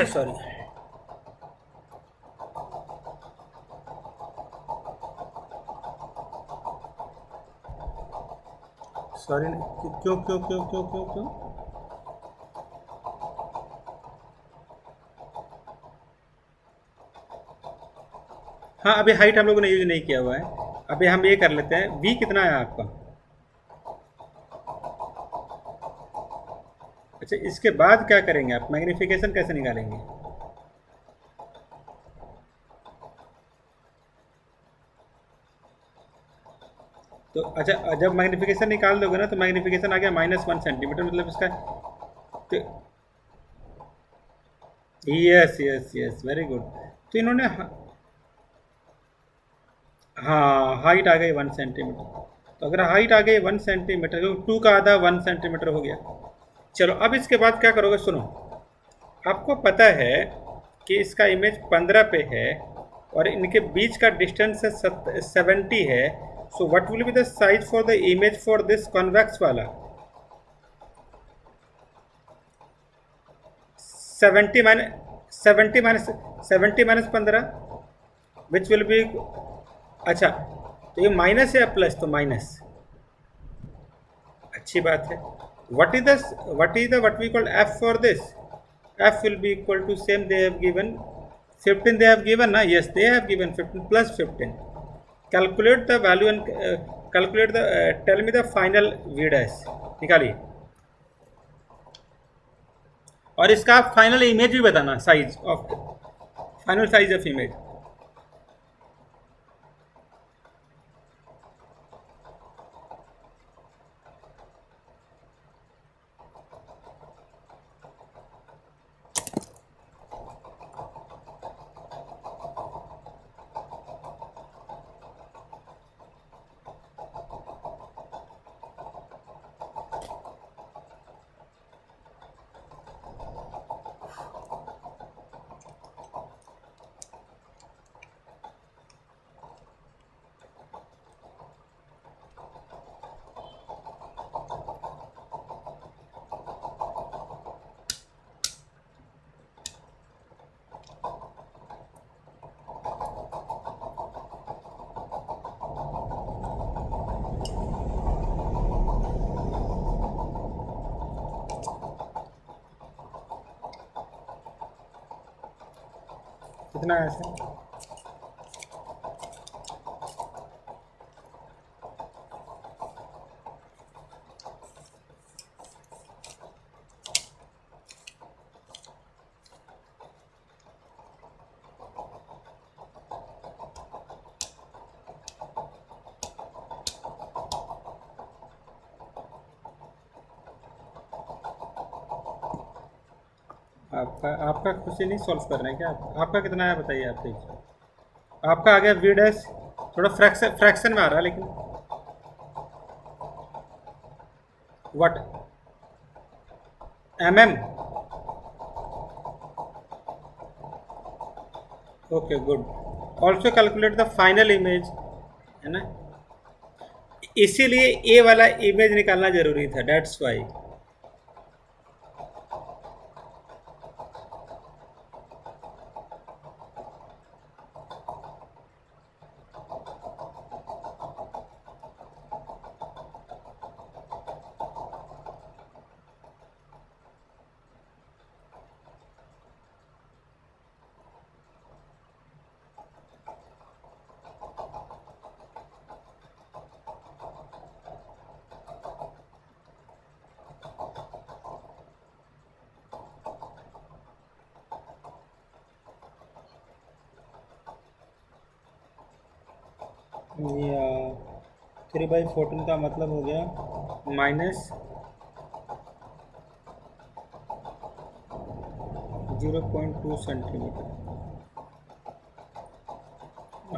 A: सॉरी, सॉरी क्यों क्यों क्यों क्यों क्यों क्यों? हाँ, अभी हाइट हम लोगों ने यूज नहीं किया हुआ है। अभी हम ये कर लेते हैं, v कितना है आपका? अच्छा, इसके बाद क्या करेंगे आप? मैग्नीफिकेशन कैसे निकालेंगे? तो अच्छा, जब मैग्नीफिकेशन निकाल दोगे ना तो मैग्नीफिकेशन आ गया -1 सेंटीमीटर, मतलब इसका तो yes yes yes, very good. तो इन्होंने हाँ, हाइट आ गई 1 सेंटीमीटर। तो अगर हाइट आ गई 1 सेंटीमीटर, क्योंकि 2 का आधा 1 सेंटीमीटर हो गया। चलो, अब इसके बाद क्या करोगे, सुनो। आपको पता है कि इसका इमेज 15 पे है और इनके बीच का डिस्टेंस है 70 है। So what will be the size for the image for this convex वाला? 70 माइनस 15 विच विल बी, अच्छा, तो ये माइनस है या प्लस? तो माइनस, अच्छी बात है। What we call F for this? F will be equal to same, they have given 15, they have given ना, yes they have given 15 plus 15। Calculate the value and calculate the, tell me the final V dash, निकालिए। और इसका फाइनल इमेज भी बताना, size of, final size of image. कितना है ऐसे? आपका आपका खुशी नहीं सॉल्व कर रहे हैं क्या आप? आपका कितना है बताइए आप प्लीज। आपका आ गया वी डैश, थोड़ा फ्रैक्शन फ्रैक्शन में आ रहा है लेकिन what am. Okay good. Also calculate the final image, है ना, इसीलिए ए वाला इमेज निकालना जरूरी था, डेट्स वाई। या 3/14 का मतलब हो गया -0.2 सेंटीमीटर।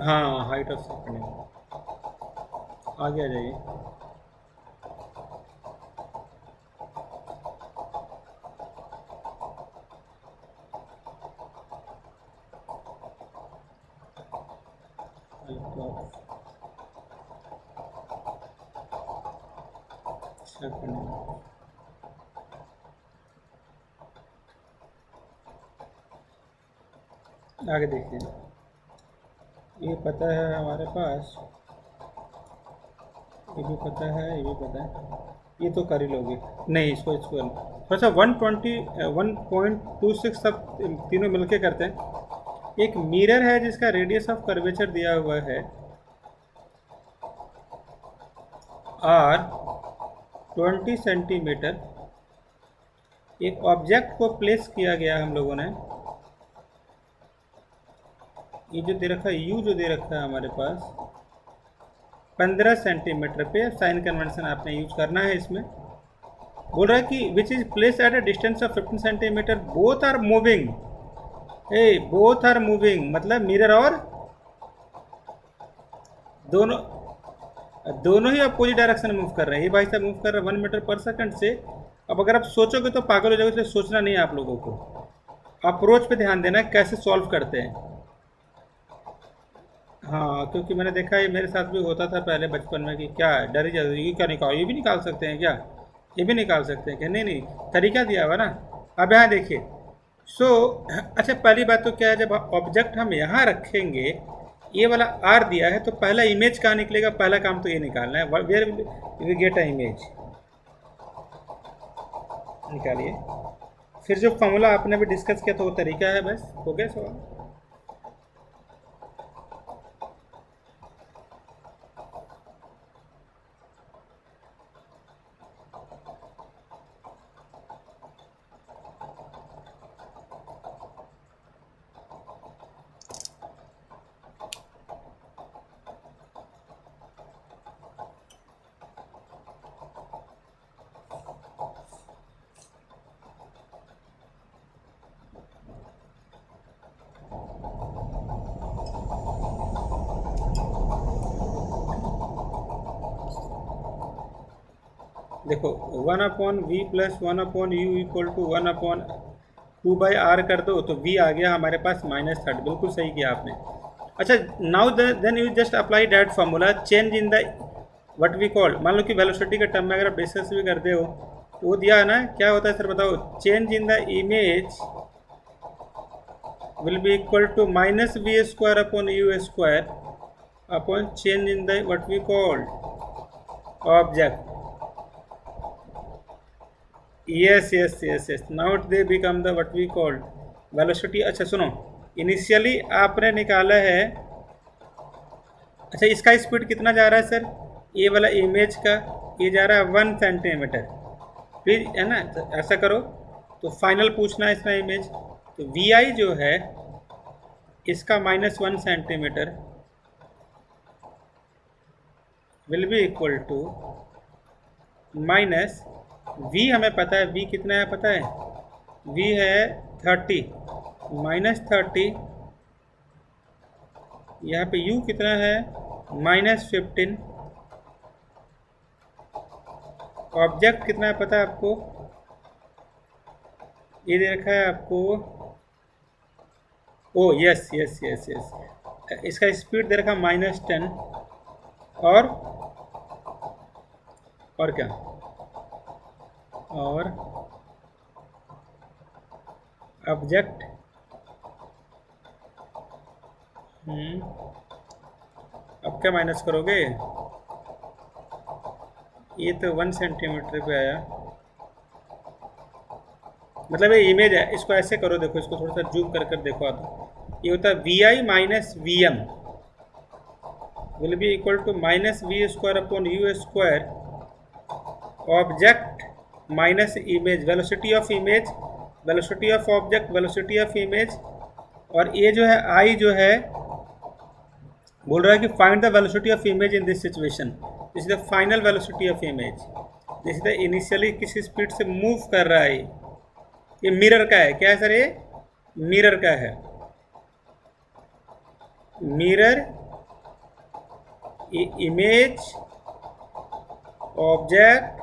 A: हाँ हाइट ऑफ सेकंड आगे आ जाइए। सेकंड आगे देखिए, ये पता है हमारे पास, ये भी पता है, ये भी पता है, ये तो कर ही लोगे। नहीं इसको इसको थोड़ा सा 1.26 सब तीनों मिलके करते हैं। एक मिरर है जिसका रेडियस ऑफ कर्वेचर दिया हुआ है और 20 सेंटीमीटर। एक ऑब्जेक्ट को प्लेस किया गया हम लोगों ने, ये जो दे रखा है यू जो दे रखा है हमारे पास 15 सेंटीमीटर पे। साइन कन्वेंशन आपने यूज करना है इसमें। बोल रहा है कि which is place at a distance of 15 centimetre, both are moving. Both are moving मतलब मिरर और दोनों दोनों ही अपोजिट डायरेक्शन में मूव कर रहे हैं। ये भाई साहब मूव कर रहे हैं 1 मीटर पर सेकंड से। अब अगर आप सोचोगे तो पागल हो जाओगे, इसलिए सोचना नहीं है आप लोगों को, अप्रोच पे ध्यान देना है कैसे सॉल्व करते हैं। हाँ क्योंकि मैंने देखा है, मेरे साथ भी होता था पहले बचपन में कि क्या डर ही जाता, ये क्या निकाल, ये भी निकाल सकते हैं क्या, ये भी निकाल सकते हैं क्या, नहीं नहीं तरीका दिया हुआ ना। अब यहाँ देखिए, सो अच्छा पहली बात तो क्या है, जब ऑब्जेक्ट हम यहाँ रखेंगे, ये वाला आर दिया है तो पहला इमेज कहाँ निकलेगा, पहला काम तो ये निकालना है, where we get a image. निकालिए, फिर जो फॉर्मूला आपने भी डिस्कस किया तो वो तरीका है, बस हो गया सवाल। देखो 1/v+1/u=1/2/r कर दो तो v आ गया हमारे पास -3, बिल्कुल सही किया आपने। अच्छा now then you just apply that formula, change in the what we call, मान लो कि वेलोसिटी के टर्म में अगर आप डिस्कस भी करते हो तो वो दिया है ना, क्या होता है सर बताओ, change in the image will be equal to -v² upon change in the what we call object. yes now they become the what we called velocity। अच्छा सुनो, इनिशियली आपने निकाला है, अच्छा इसका स्पीड कितना जा रहा है सर, ये वाला इमेज का ये जा रहा है 1 सेंटीमीटर, फिर है ना, तो ऐसा करो तो फाइनल पूछना है इसका इमेज, तो वी आई जो है इसका -1 centimetre will be equal to minus V, हमें पता है वी कितना है पता है v है 30 -30, यहाँ पे u कितना है -15, ऑब्जेक्ट कितना है पता है आपको, ये दे रखा है आपको, ओ यस यस यस यस, इसका स्पीड दे रखा -10, और क्या, और ऑब्जेक्ट अब क्या माइनस करोगे, ये तो 1 सेंटीमीटर पे आया, मतलब ये इमेज है, इसको ऐसे करो, देखो इसको थोड़ा सा जूम कर कर देखो आप, ये होता है vi minus V M will be equal to -v² upon u², object minus image, velocity of image, velocity of object, velocity of image, और ये जो है आई जो है बोल रहा है कि find the velocity of image in this situation, this is the final velocity of image, this is the initially किस स्पीड से मूव कर रहा है, ये मिरर का है, क्या है सर, ये मिरर का है, मिरर इमेज ऑब्जेक्ट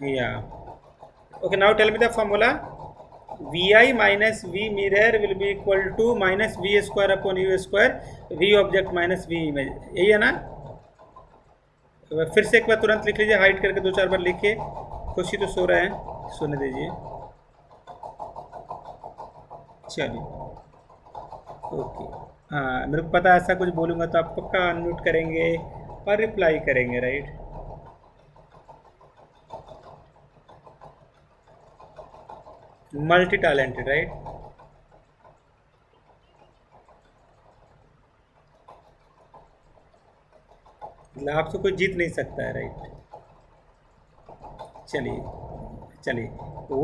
A: या okay, now tell me the formula, vi minus v mirror will be equal to -v² upon u², v object minus v image, यही है ना। फिर से एक बार तुरंत लिख लीजिए, हाइड करके 2-4 बार लिखिए, खुशी तो सो रहे हैं, सोने दीजिए, चलिए ओके। हाँ मेरे को पता है ऐसा कुछ बोलूँगा तो आप पक्का अनम्यूट करेंगे और रिप्लाई करेंगे, राइट। Multi talented, right. मतलब आपसे कोई जीत नहीं सकता है, राइट। चलिए चलिए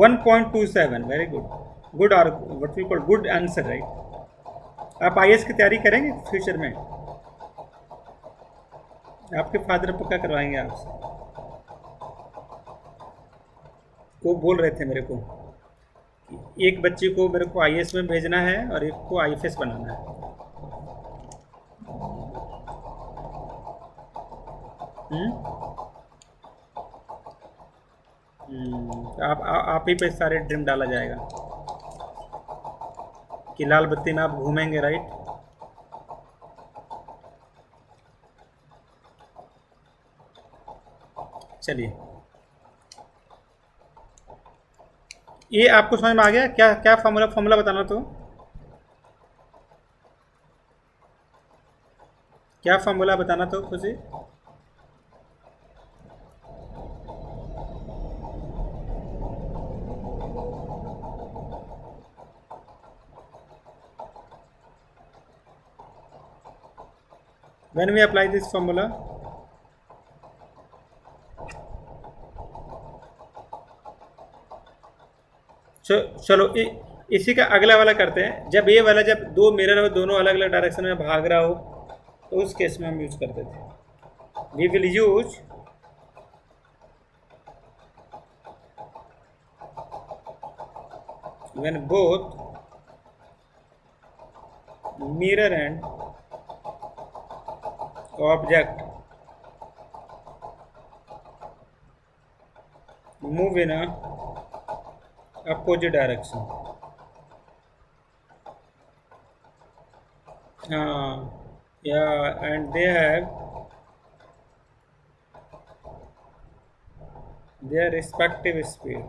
A: 1.27, वेरी गुड, गुड और what we call good answer, right. आप आईएएस की तैयारी करेंगे फ्यूचर में, आपके फादर पक्का करवाएंगे आपसे, वो बोल रहे थे मेरे को, एक बच्चे को मेरे को आईएएस में भेजना है और एक को आईएफएस बनाना है। तो आप ही पे सारे ड्रीम डाला जाएगा कि लाल बत्ती में आप घूमेंगे, राइट। चलिए ये आपको समझ में आ गया, क्या क्या फॉर्मूला बताना, तो क्या फॉर्मूला बताना तो खुशी। When we apply this formula, चलो इसी का अगला वाला करते हैं, जब ये वाला, जब दो मिरर हो दोनों अलग अलग डायरेक्शन में भाग रहा हो, तो उस केस में हम यूज करते थे, we will use when both mirror and object move in a opposite direction. Yeah, and they have their respective speed.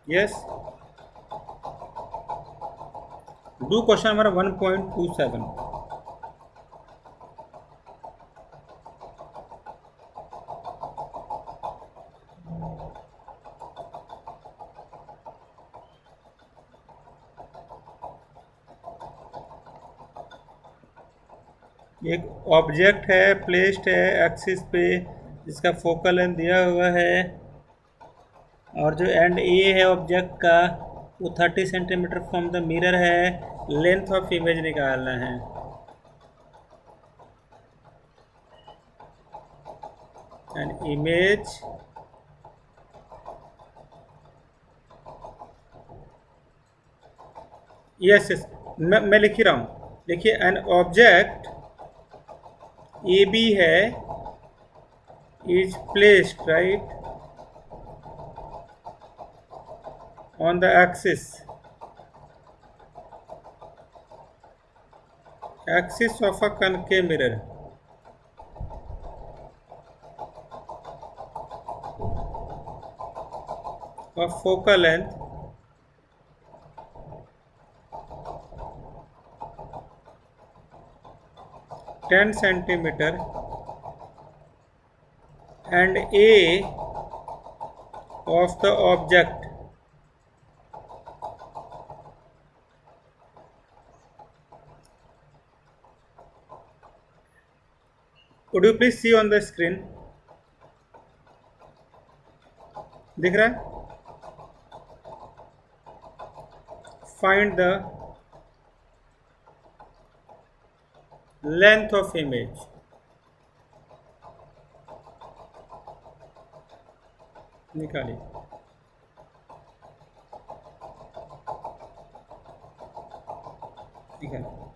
A: Yes. Do question number 1.27. एक ऑब्जेक्ट है, प्लेस्ड है एक्सिस पे, जिसका फोकल लेंथ दिया हुआ है, और जो एंड ए है ऑब्जेक्ट का वो 30 सेंटीमीटर फ्रॉम द मिरर है, लेंथ ऑफ इमेज निकालना है। an image यस यस मैं लिख ही रहा हूँ। देखिए एन ऑब्जेक्ट ए बी है is placed right on the axis of a concave mirror of focal length 10 centimeter and A of the object could you please see on the screen दिख रहा है find the length of image निकालिए निकालिए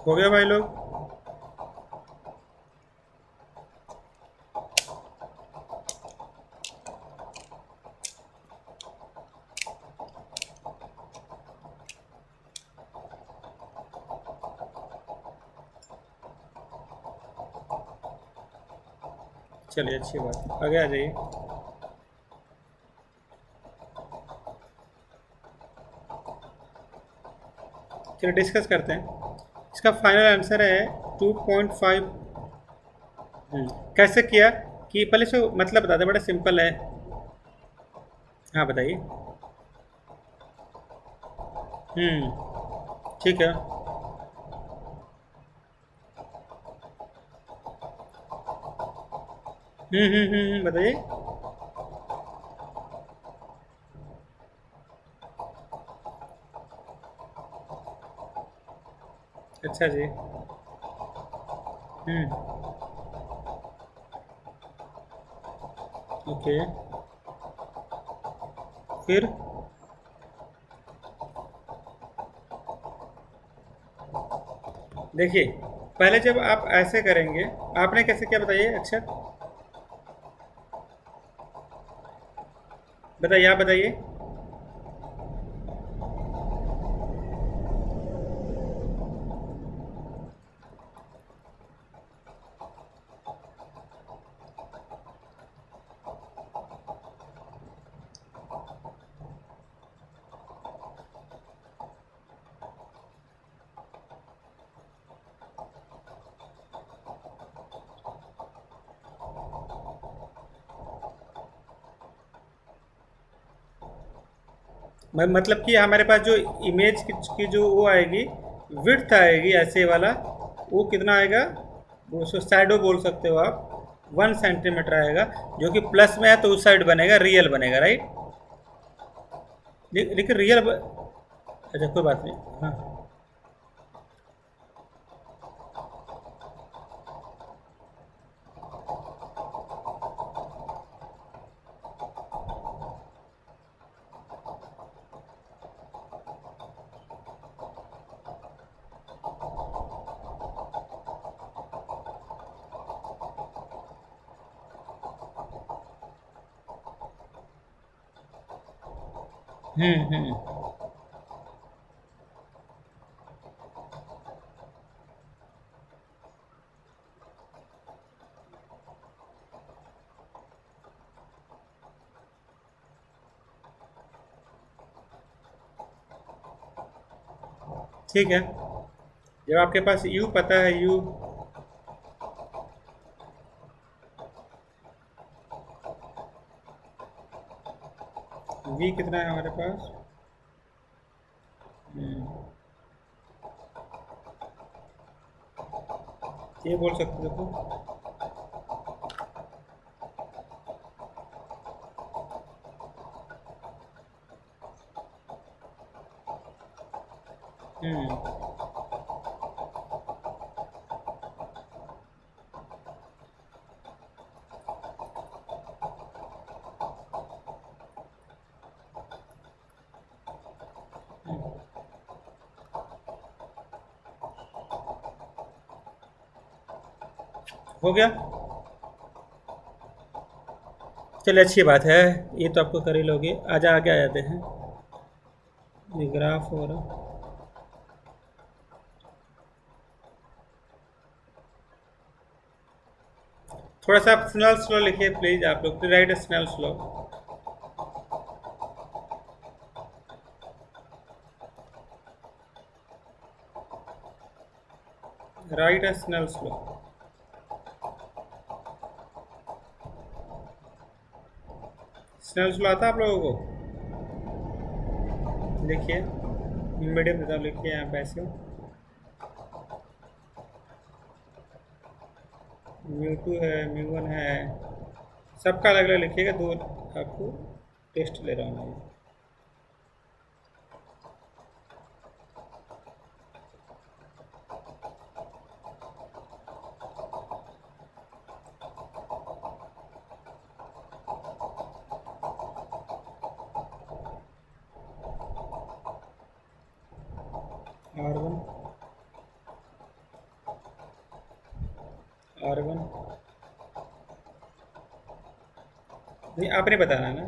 A: हो गया भाई लोग चलिए अच्छी बात आगे आ जाइए चलिए डिस्कस करते हैं इसका फाइनल आंसर है 2.5 कैसे किया कि पहले से मतलब बता दें बड़ा सिंपल है हाँ बताइए ठीक है बताइए अच्छा जी ओके फिर देखिए पहले जब आप ऐसे करेंगे आपने कैसे किया बताइए अक्षर बताइए आप बताइए मतलब कि हमारे पास जो इमेज की जो वो आएगी विड्थ आएगी ऐसे वाला वो कितना आएगा वो उसको शैडो बोल सकते हो आप 1 सेंटीमीटर आएगा, जो कि प्लस में है तो उस साइड बनेगा, रियल बनेगा, राइट। लेकिन रियल अच्छा कोई बात नहीं, हाँ। हम्म। ठीक है, जब आपके पास u पता है, u v कितना है हमारे पास, हम्म, ये बोल सकते हो देखो। हम्म। हो गया, चलिए अच्छी बात है, ये तो आपको कर ही लोगे। आगे आ जाते हैं, ये ग्राफ वगैरह। थोड़ा सा आप स्नेल स्लो लिखिए प्लीज, आप लोग write Snell's law, write Snell's law. Snell's law आता है आप लोगों को? देखिए, मीडियम देता हूँ, लिखिए यहाँ पे ऐसे, म्यू 2 है, म्यू 1 है, सबका अलग अलग लिखिएगा, दो आपको टेस्ट ले रहा हूँ मैं। R1, R1 नहीं, आपने बताना है ना।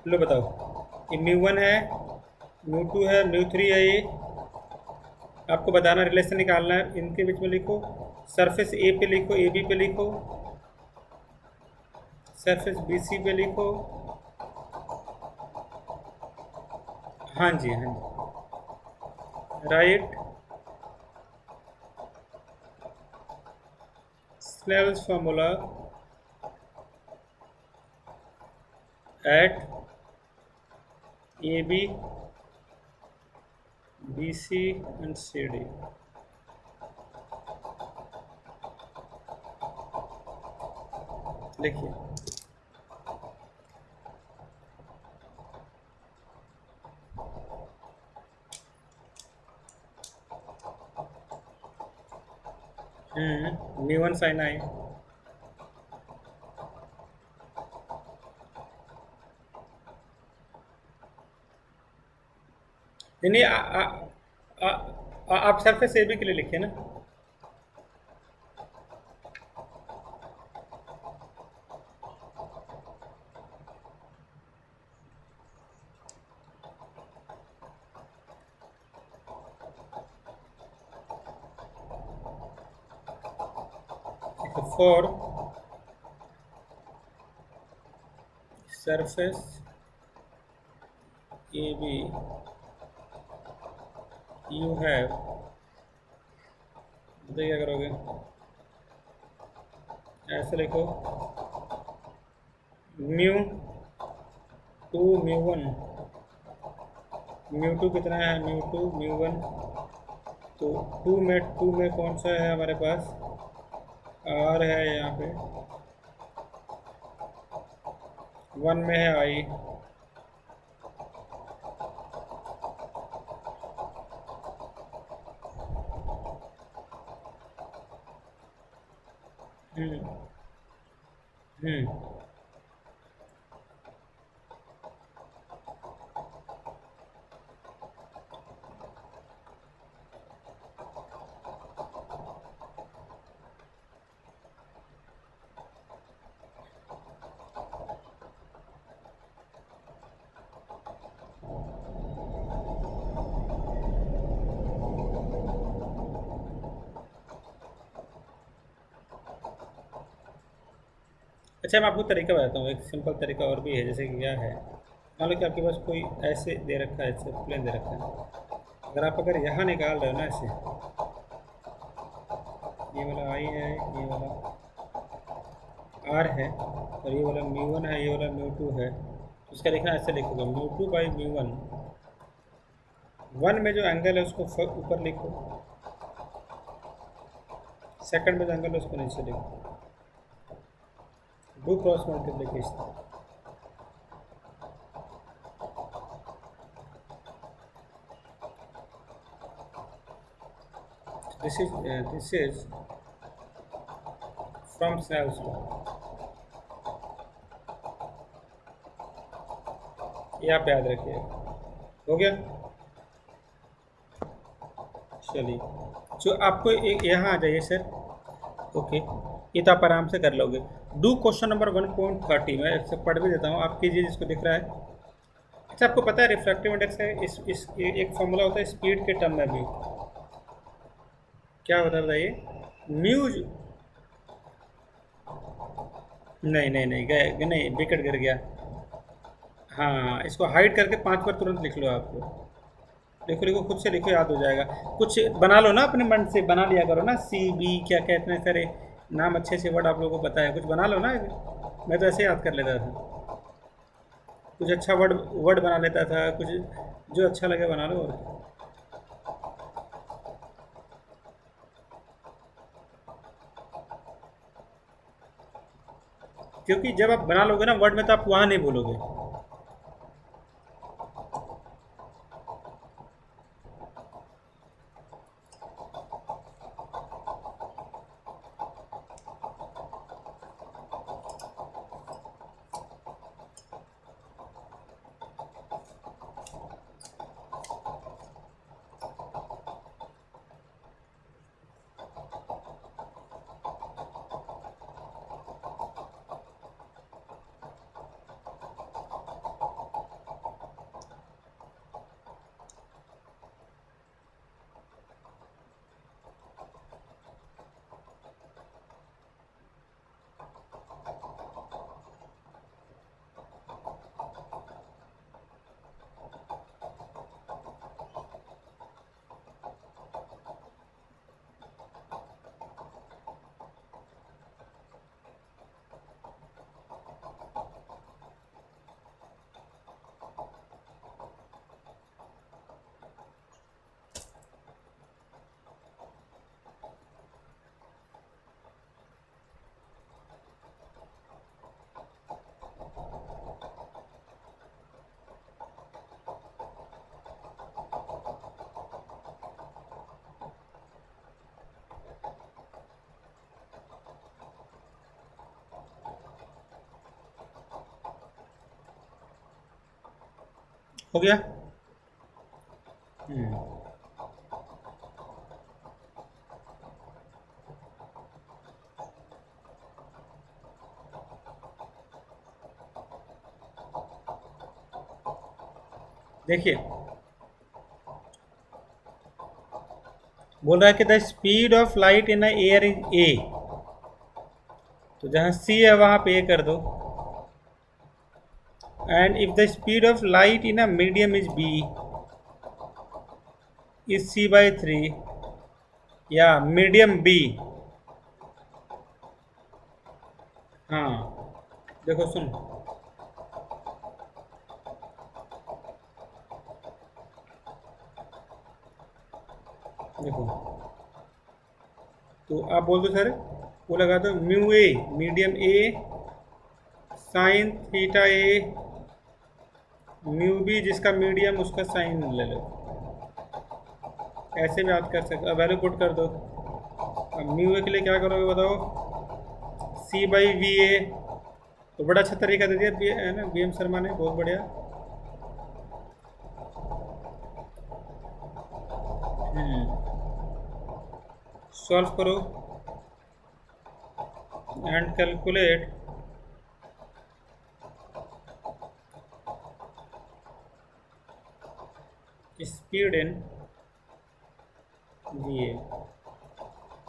A: लो बताओ, ये म्यू 1 है, म्यू 2 है, म्यू 3 है, ये आपको बताना, रिलेशन निकालना है, इनके बीच में लिखो, सरफेस ए पे लिखो, ए बी पे लिखो, सरफेस बी सी पे लिखो। हाँ जी, हाँ जी, right Snell's formula at A B B C and C D. लिखिए, म्यू 1 साइन आई। नहीं नहीं, आप सरफेस ए बी के लिए लिखिए ना। For surface A B you have, बताइए क्या करोगे, ऐसे लिखो, म्यू 2 म्यू 1, म्यू 2 कितना है, म्यू 2 म्यू 1 तो टू में कौन सा है हमारे पास, आर है यहाँ पे, वन में है आई, हम्म हम्म अच्छा मैं आपको तरीका बताता हूँ, एक सिंपल तरीका और भी है। जैसे कि क्या है, मान लो कि आपके पास कोई ऐसे दे रखा है, ऐसे प्लेन दे रखा है, अगर आप अगर यहाँ निकाल रहे हो ना ऐसे, ये वाला आई है, ये वाला आर है, और ये वाला म्यू वन है, ये वाला म्यू टू है, तो उसका देखना ऐसे लिखोगे, mu two by mu one, one में जो एंगल है उसको ऊपर लिखो, सेकंड में जो एंगल है उसको नीचे लिखो, do cross multiplication. This is from Snell's law, ये आप याद रखिए। हो गया, चलिए, जो आपको एक यहाँ आ जाइए सर। ओके, ये तो आप आराम से कर लोगे। डू क्वेश्चन नंबर 1.30, मैं इससे पढ़ भी देता हूँ, आप कीजिए जिसको दिख रहा है। अच्छा, आपको पता है रिफ्रैक्टिव इंडेक्स है, इस एक फॉर्मूला होता है स्पीड के टर्म में भी, क्या होता है बताइए, म्यूज, नहीं नहीं नहीं गए नहीं, विकेट गिर गया। हाँ, इसको हाइड करके 5 पर तुरंत लिख लो आपको, लिखो लिखो, खुद से लिखो, याद हो जाएगा। कुछ बना लो ना, अपने मन से बना लिया करो ना, सी बी क्या क्या इतने सारे नाम, अच्छे से वर्ड आप लोगों को पता है, कुछ बना लो ना। मैं तो ऐसे याद कर लेता था, कुछ अच्छा वर्ड वर्ड बना लेता था, कुछ जो अच्छा लगे बना लो। और क्योंकि जब आप बना लोगे ना वर्ड में, तो आप वहाँ नहीं भूलोगे। हो गया। हम्म, देखिए, बोल रहा है कि the speed of light in air is A, तो जहाँ सी है वहाँ पे ए कर दो, and if the speed of light in a medium is B is C by three, या मीडियम बी। हाँ, देखो सुन, देखो, तो आप बोल दो सर, वो लगा दो mu A, medium A, sine theta A, mu B जिसका मीडियम उसका साइन ले लो, ऐसे भी याद कर सकते हो। वैल्यू पुट कर दो। अब म्यू ए के लिए क्या करोगे बताओ, सी बाई वी ए। तो बड़ा अच्छा तरीका दे दिया है ना बी एम शर्मा ने, बहुत बढ़िया। सॉल्व करो and calculate speed in V A,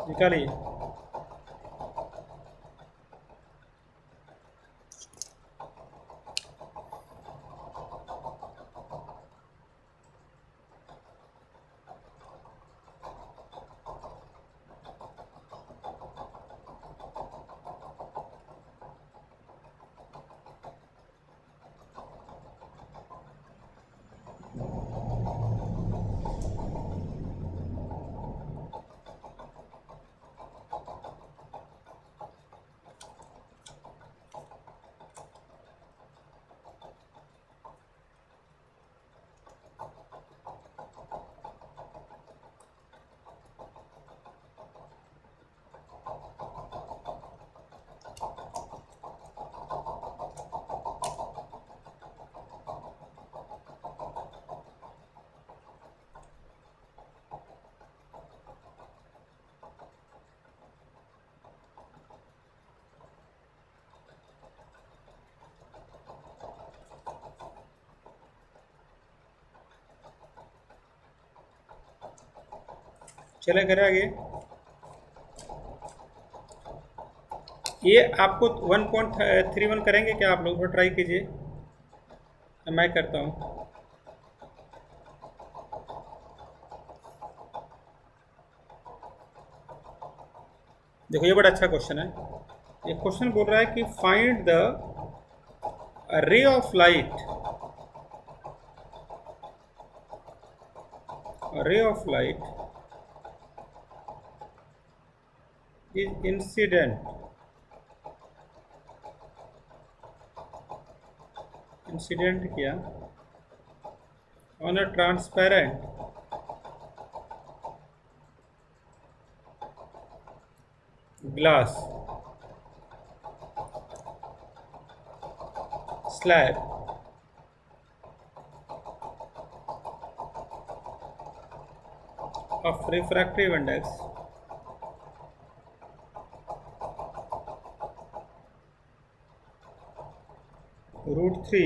A: निकालिए। चले करें आगे। ये आपको 1.31 करेंगे क्या आप लोग? ट्राई कीजिए, मैं करता हूँ। देखो ये बड़ा अच्छा क्वेश्चन है। ये क्वेश्चन बोल रहा है कि find the ray of light, ray of light is incident किया on a transparent glass slab of refractive index √3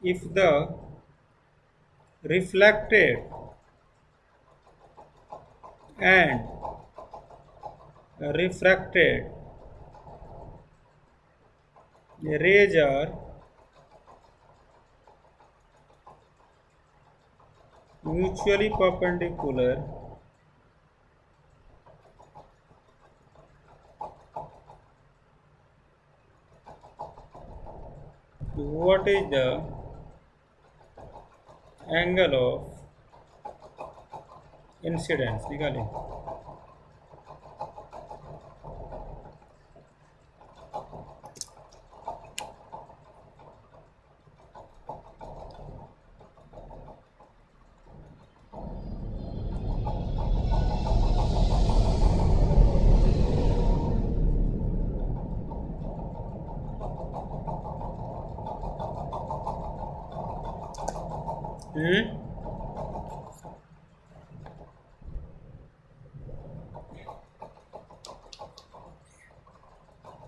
A: if the reflected and refracted rays are mutually perpendicular what is the angle of incidence? निकालें।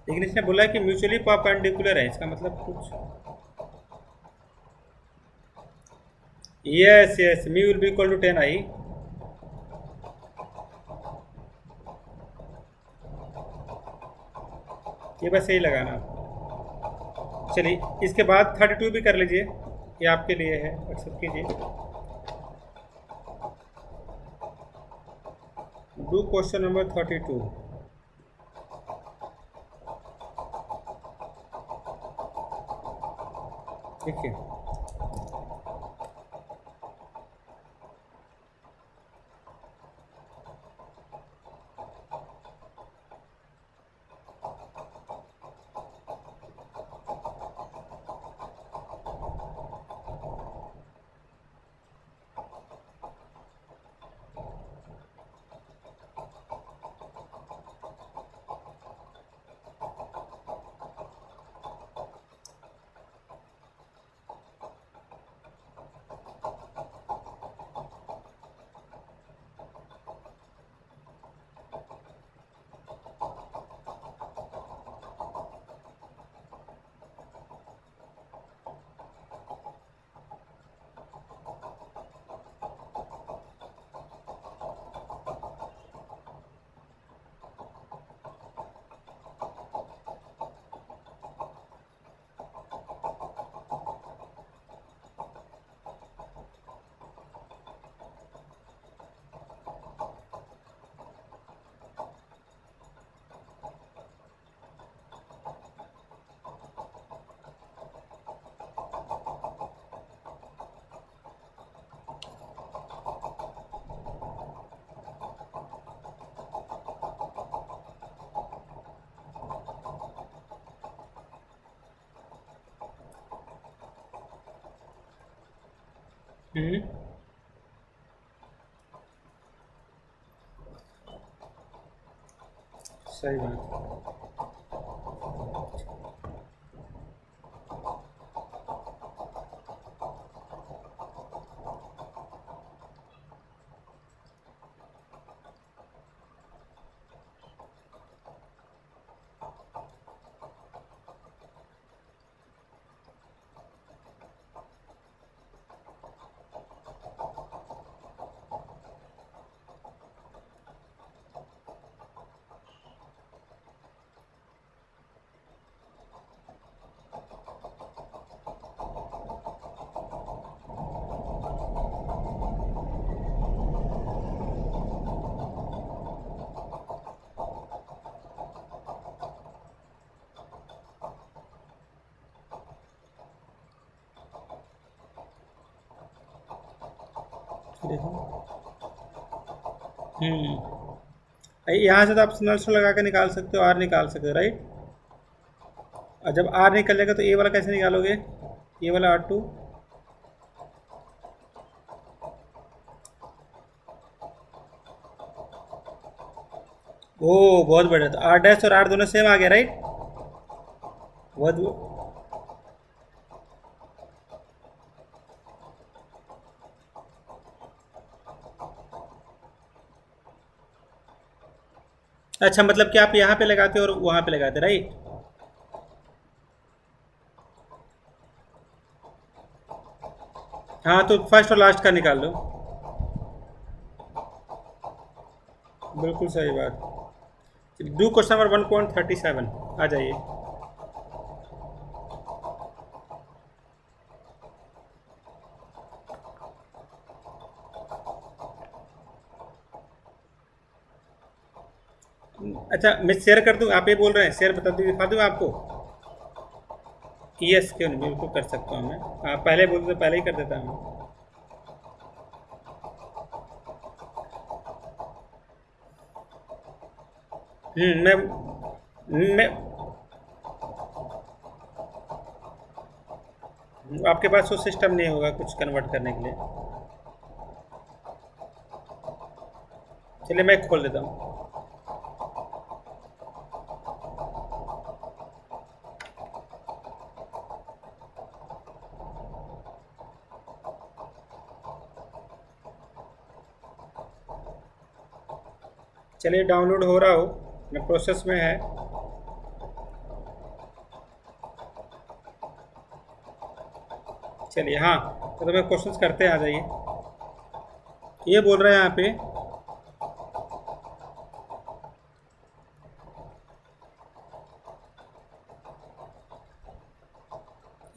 A: लेकिन इसने बोला है कि म्यूचुअली परपेंडिकुलर है, इसका मतलब कुछ yes yes mu will be equal to 10 I. ये बस यही लगाना। चलिए इसके बाद 32 भी कर लीजिए, ये आपके लिए है, एक्सेप्ट कीजिए। Do question number 32। देखिए हम्म, सही बात। देखो, यहाँ से तो आप नल लगा के निकाल सकते हो, आर निकाल सकते हो, राइट। और जब आर निकल जाएगा तो ए वाला कैसे निकालोगे, ये वाला R2। ओ बहुत बढ़िया, तो आर डैश और आर दोनों सेम आ गया, राइट। बहुत। अच्छा, मतलब कि आप यहाँ पे लगाते हो और वहाँ पे लगाते, राइट। हाँ, तो फर्स्ट और लास्ट का निकाल लो। बिल्कुल सही बात। डू क्वेश्चन नंबर 1.37, आ जाइए। अच्छा, मैं शेयर कर दूँ, आप ये बोल रहे हैं शेयर बता दूँ, दिखा दूँ आपको। यस, क्यों नहीं, बिल्कुल कर सकता हूँ मैं। आप पहले बोलते तो पहले ही कर देता हूँ। मैं आपके पास वो सिस्टम नहीं होगा कुछ कन्वर्ट करने के लिए। चलिए मैं खोल देता हूँ। चलिए, डाउनलोड हो रहा हो, मैं प्रोसेस में है। चलिए, हाँ, तो मैं क्वेश्चंस करते हैं, आ जाइए। ये बोल रहे हैं यहाँ पे,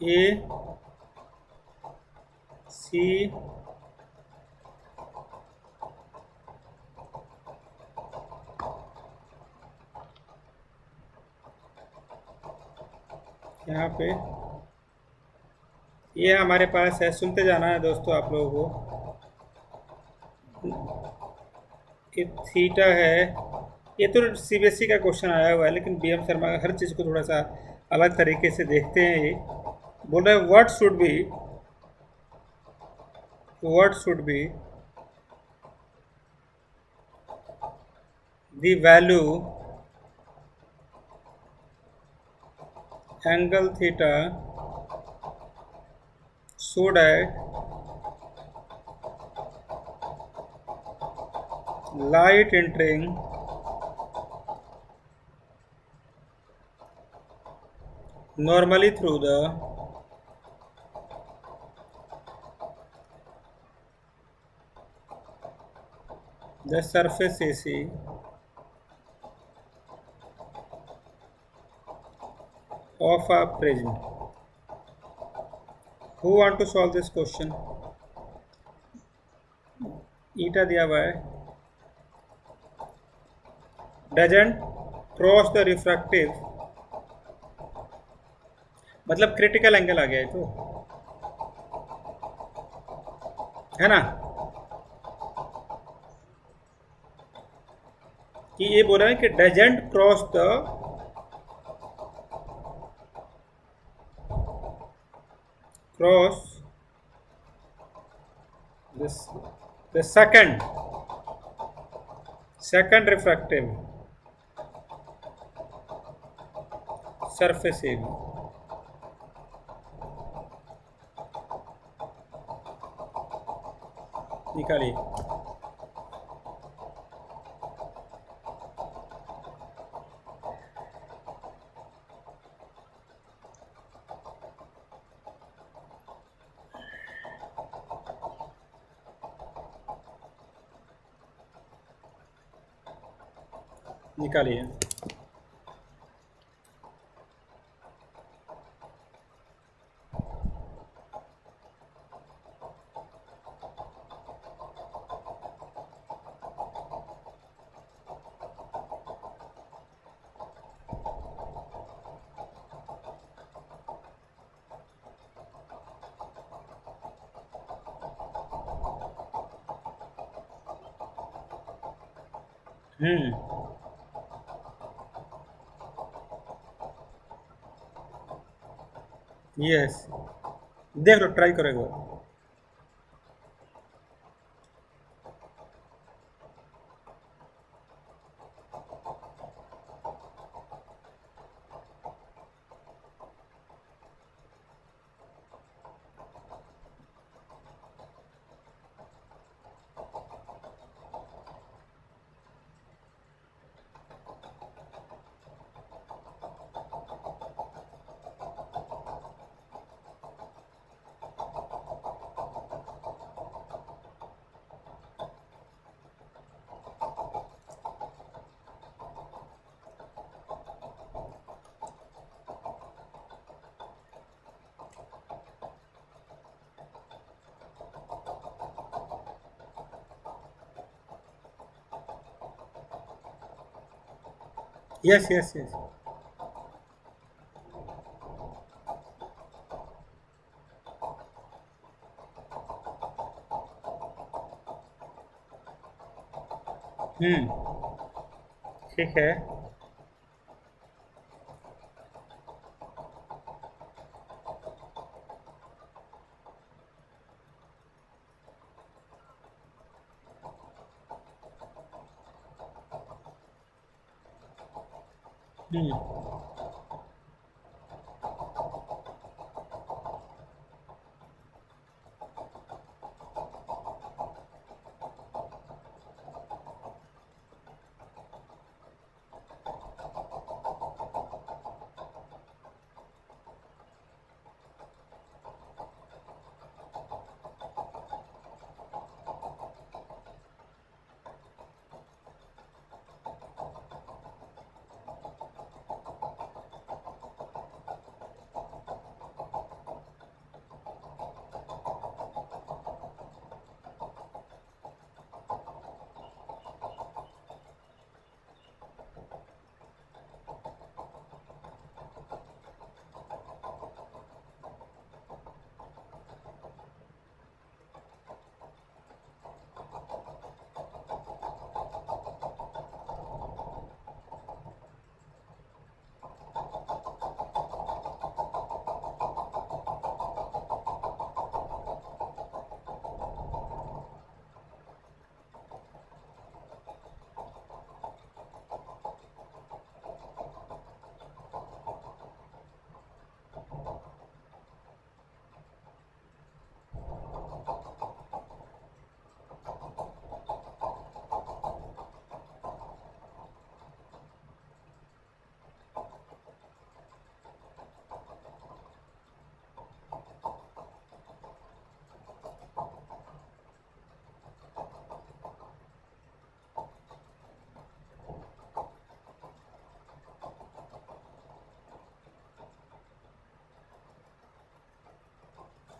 A: ए सी यहाँ पे, ये हमारे पास है, सुनते जाना है दोस्तों आप लोगों को। कि थीटा है, ये तो सीबीएसई का क्वेश्चन आया हुआ है, लेकिन बीएम शर्मा हर चीज़ को थोड़ा सा अलग तरीके से देखते हैं। ये बोल रहे हैं what should be the value angle theta so that light entering normally through the surface AC of a prism. Who want to solve this question? ईटा दिया हुआ है, doesn't cross the refractive, मतलब क्रिटिकल एंगल आ गया है, तो है ना, कि ये बोल रहा है कि doesn't cross this the second refractive surface area निकालिए। निकालिए। यस, देख लो, ट्राई करो एक बार। Yes yes yes. ठीक है।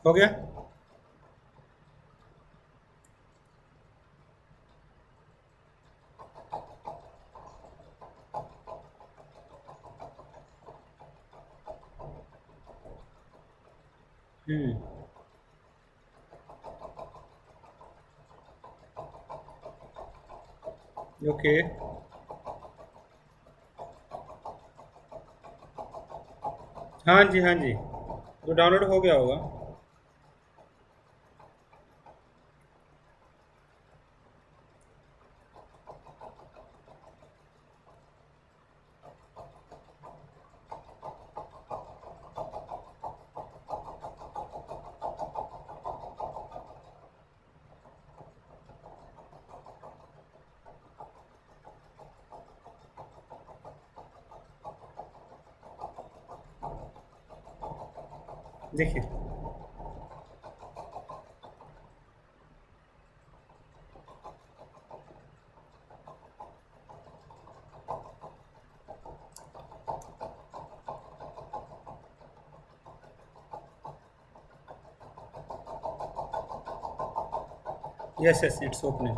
A: हो गया। ओके। हाँ जी, हाँ जी, तो डाउनलोड हो गया होगा। देखिए yes yes it's opening.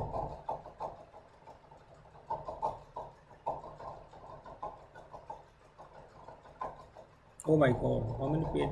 A: Oh my God how many page.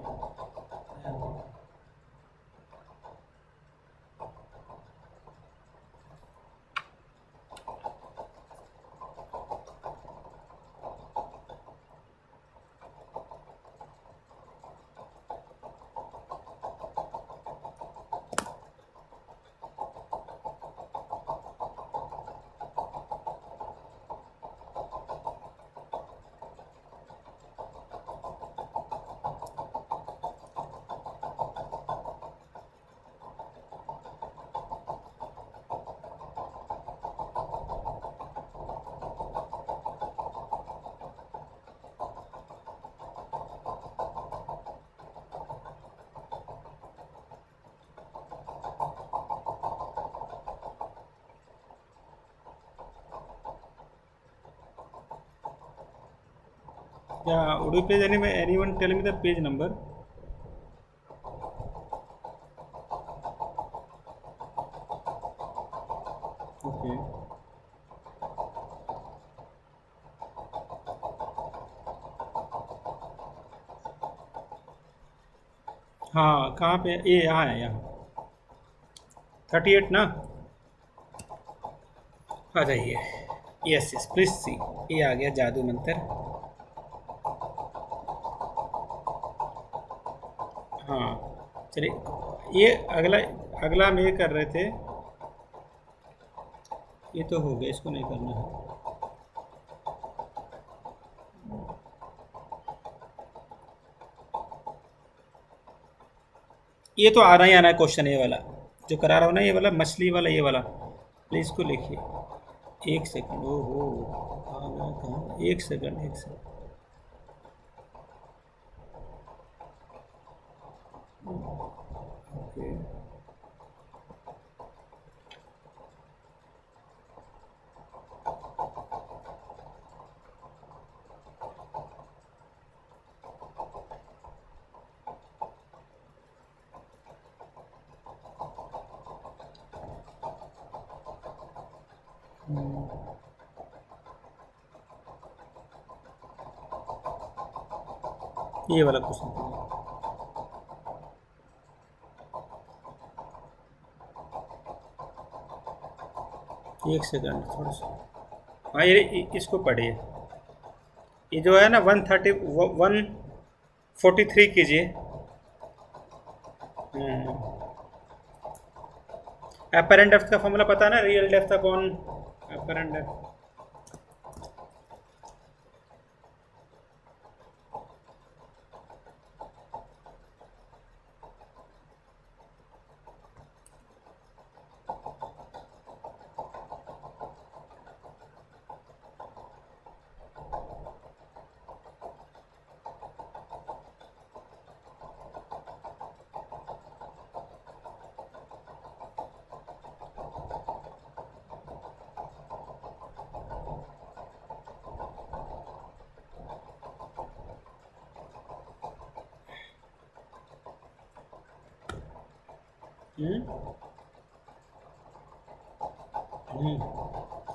A: Yeah, would you please anyone tell me the page number? Okay. हाँ कहाँ पे ये यहाँ है यहाँ 38 ना। आ जाइए। Yes yes please see. ये आ गया जादू मंत्र। हाँ चलिए ये अगला अगला हम ये कर रहे थे। ये तो हो गया इसको नहीं करना है। ये तो आना ही आना है क्वेश्चन ये वाला जो करा रहा हूँ ना ये वाला मछली वाला ये वाला। प्लीज इसको लिखिए। एक सेकंड ओहो आ गया कहाँ। एक सेकंड एक सेकंड। ओके ये वाला क्वेश्चन। एक सेकंड थोड़ा सा। हाँ ये इसको पढ़िए। ये जो है ना 143 कीजिए। एपरेंट डेप्थ का फॉर्मूला पता है ना real depth upon apparent depth.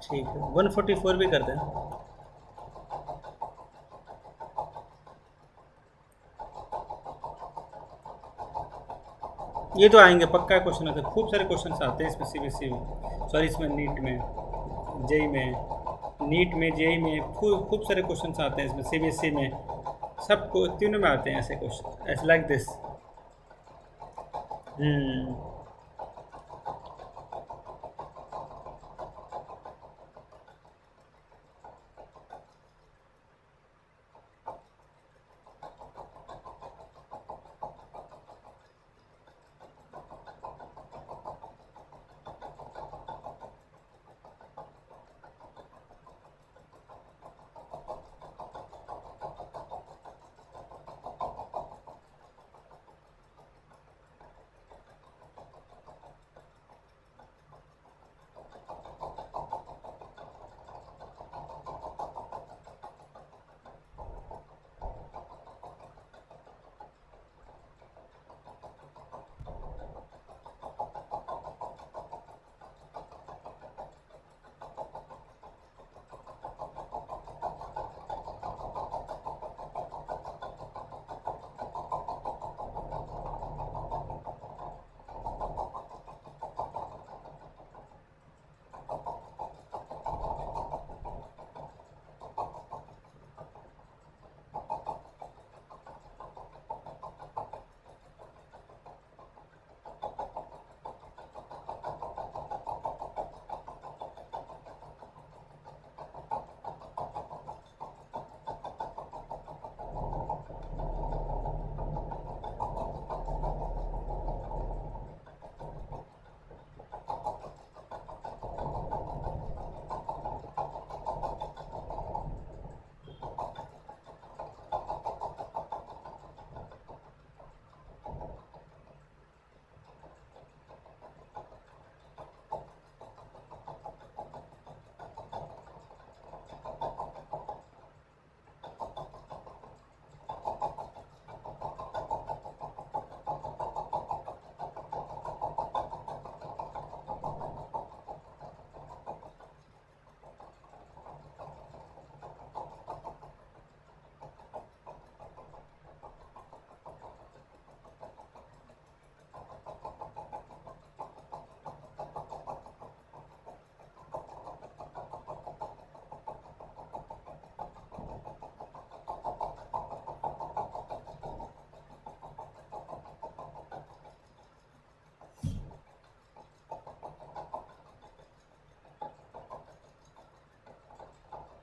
A: ठीक है 144 भी कर दें। ये तो आएंगे पक्का क्वेश्चन आते हैं। खूब सारे क्वेश्चन आते हैं इसमें सीबीएसई में सॉरी इसमें नीट में जेई में नीट में जेई में खूब खूब सारे क्वेश्चन आते हैं इसमें सीबीएसई में। सबको तीनों में आते हैं ऐसे क्वेश्चन ऐसे like this. Hmm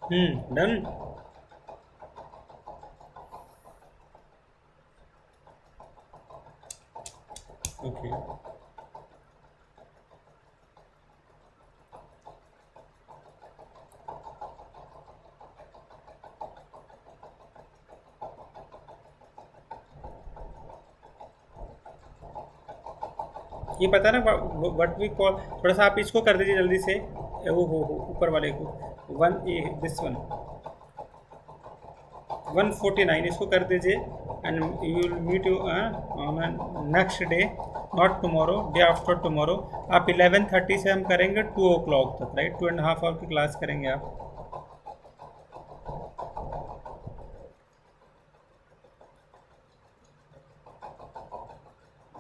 A: done. Okay, ये पता है ना व्हाट वी कॉल, थोड़ा सा आप इसको कर दीजिए जल्दी से, वो हो ऊपर वाले को, वन ए दिस वन 149 इसको कर दीजिए, and you will meet you on next day, not tomorrow, day after tomorrow. आप 11:30 से हम करेंगे 2 o'clock तक, राइट, 2.5 hour की क्लास करेंगे आप।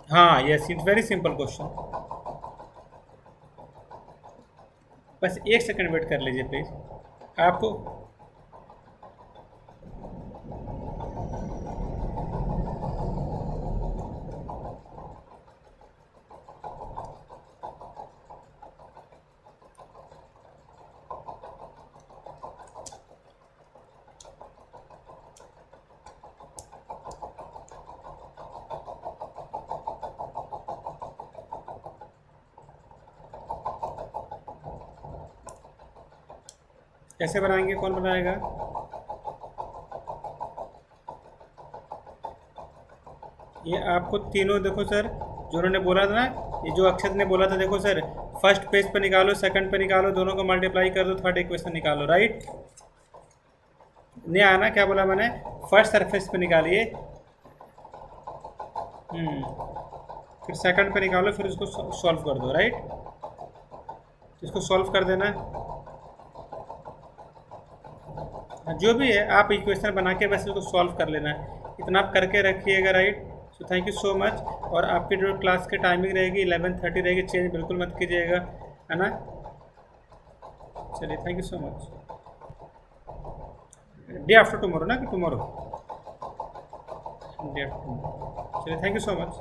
A: हाँ yes, it's very simple question. बस 1 सेकंड वेट कर लीजिए प्लीज़ आपको। कैसे बनाएंगे, कौन बनाएगा? ये आपको तीनों देखो सर, जो उन्होंने बोला था ना, ये जो अक्षत ने बोला था, देखो सर, फर्स्ट पेज पे निकालो, सेकंड पे निकालो, दोनों को मल्टीप्लाई कर दो, थर्ड इक्वेशन निकालो, राइट। नहीं आना, क्या बोला मैंने? फर्स्ट सरफेस पे निकालिए, फिर सेकंड पे निकालो, फिर उसको सॉल्व कर दो, राइट। इसको सॉल्व कर देना, जो भी है आप इक्वेशन बना के बस इसको सॉल्व कर लेना है, इतना आप करके रखिएगा, right. So thank you so much. और आपकी जो क्लास की टाइमिंग रहेगी 11:30 रहेगी, चेंज बिल्कुल मत कीजिएगा, है ना। चलिए, thank you so much. Day after tomorrow ना, कि टुमारो? Day after tomorrow. चलिए, थैंक यू सो मच।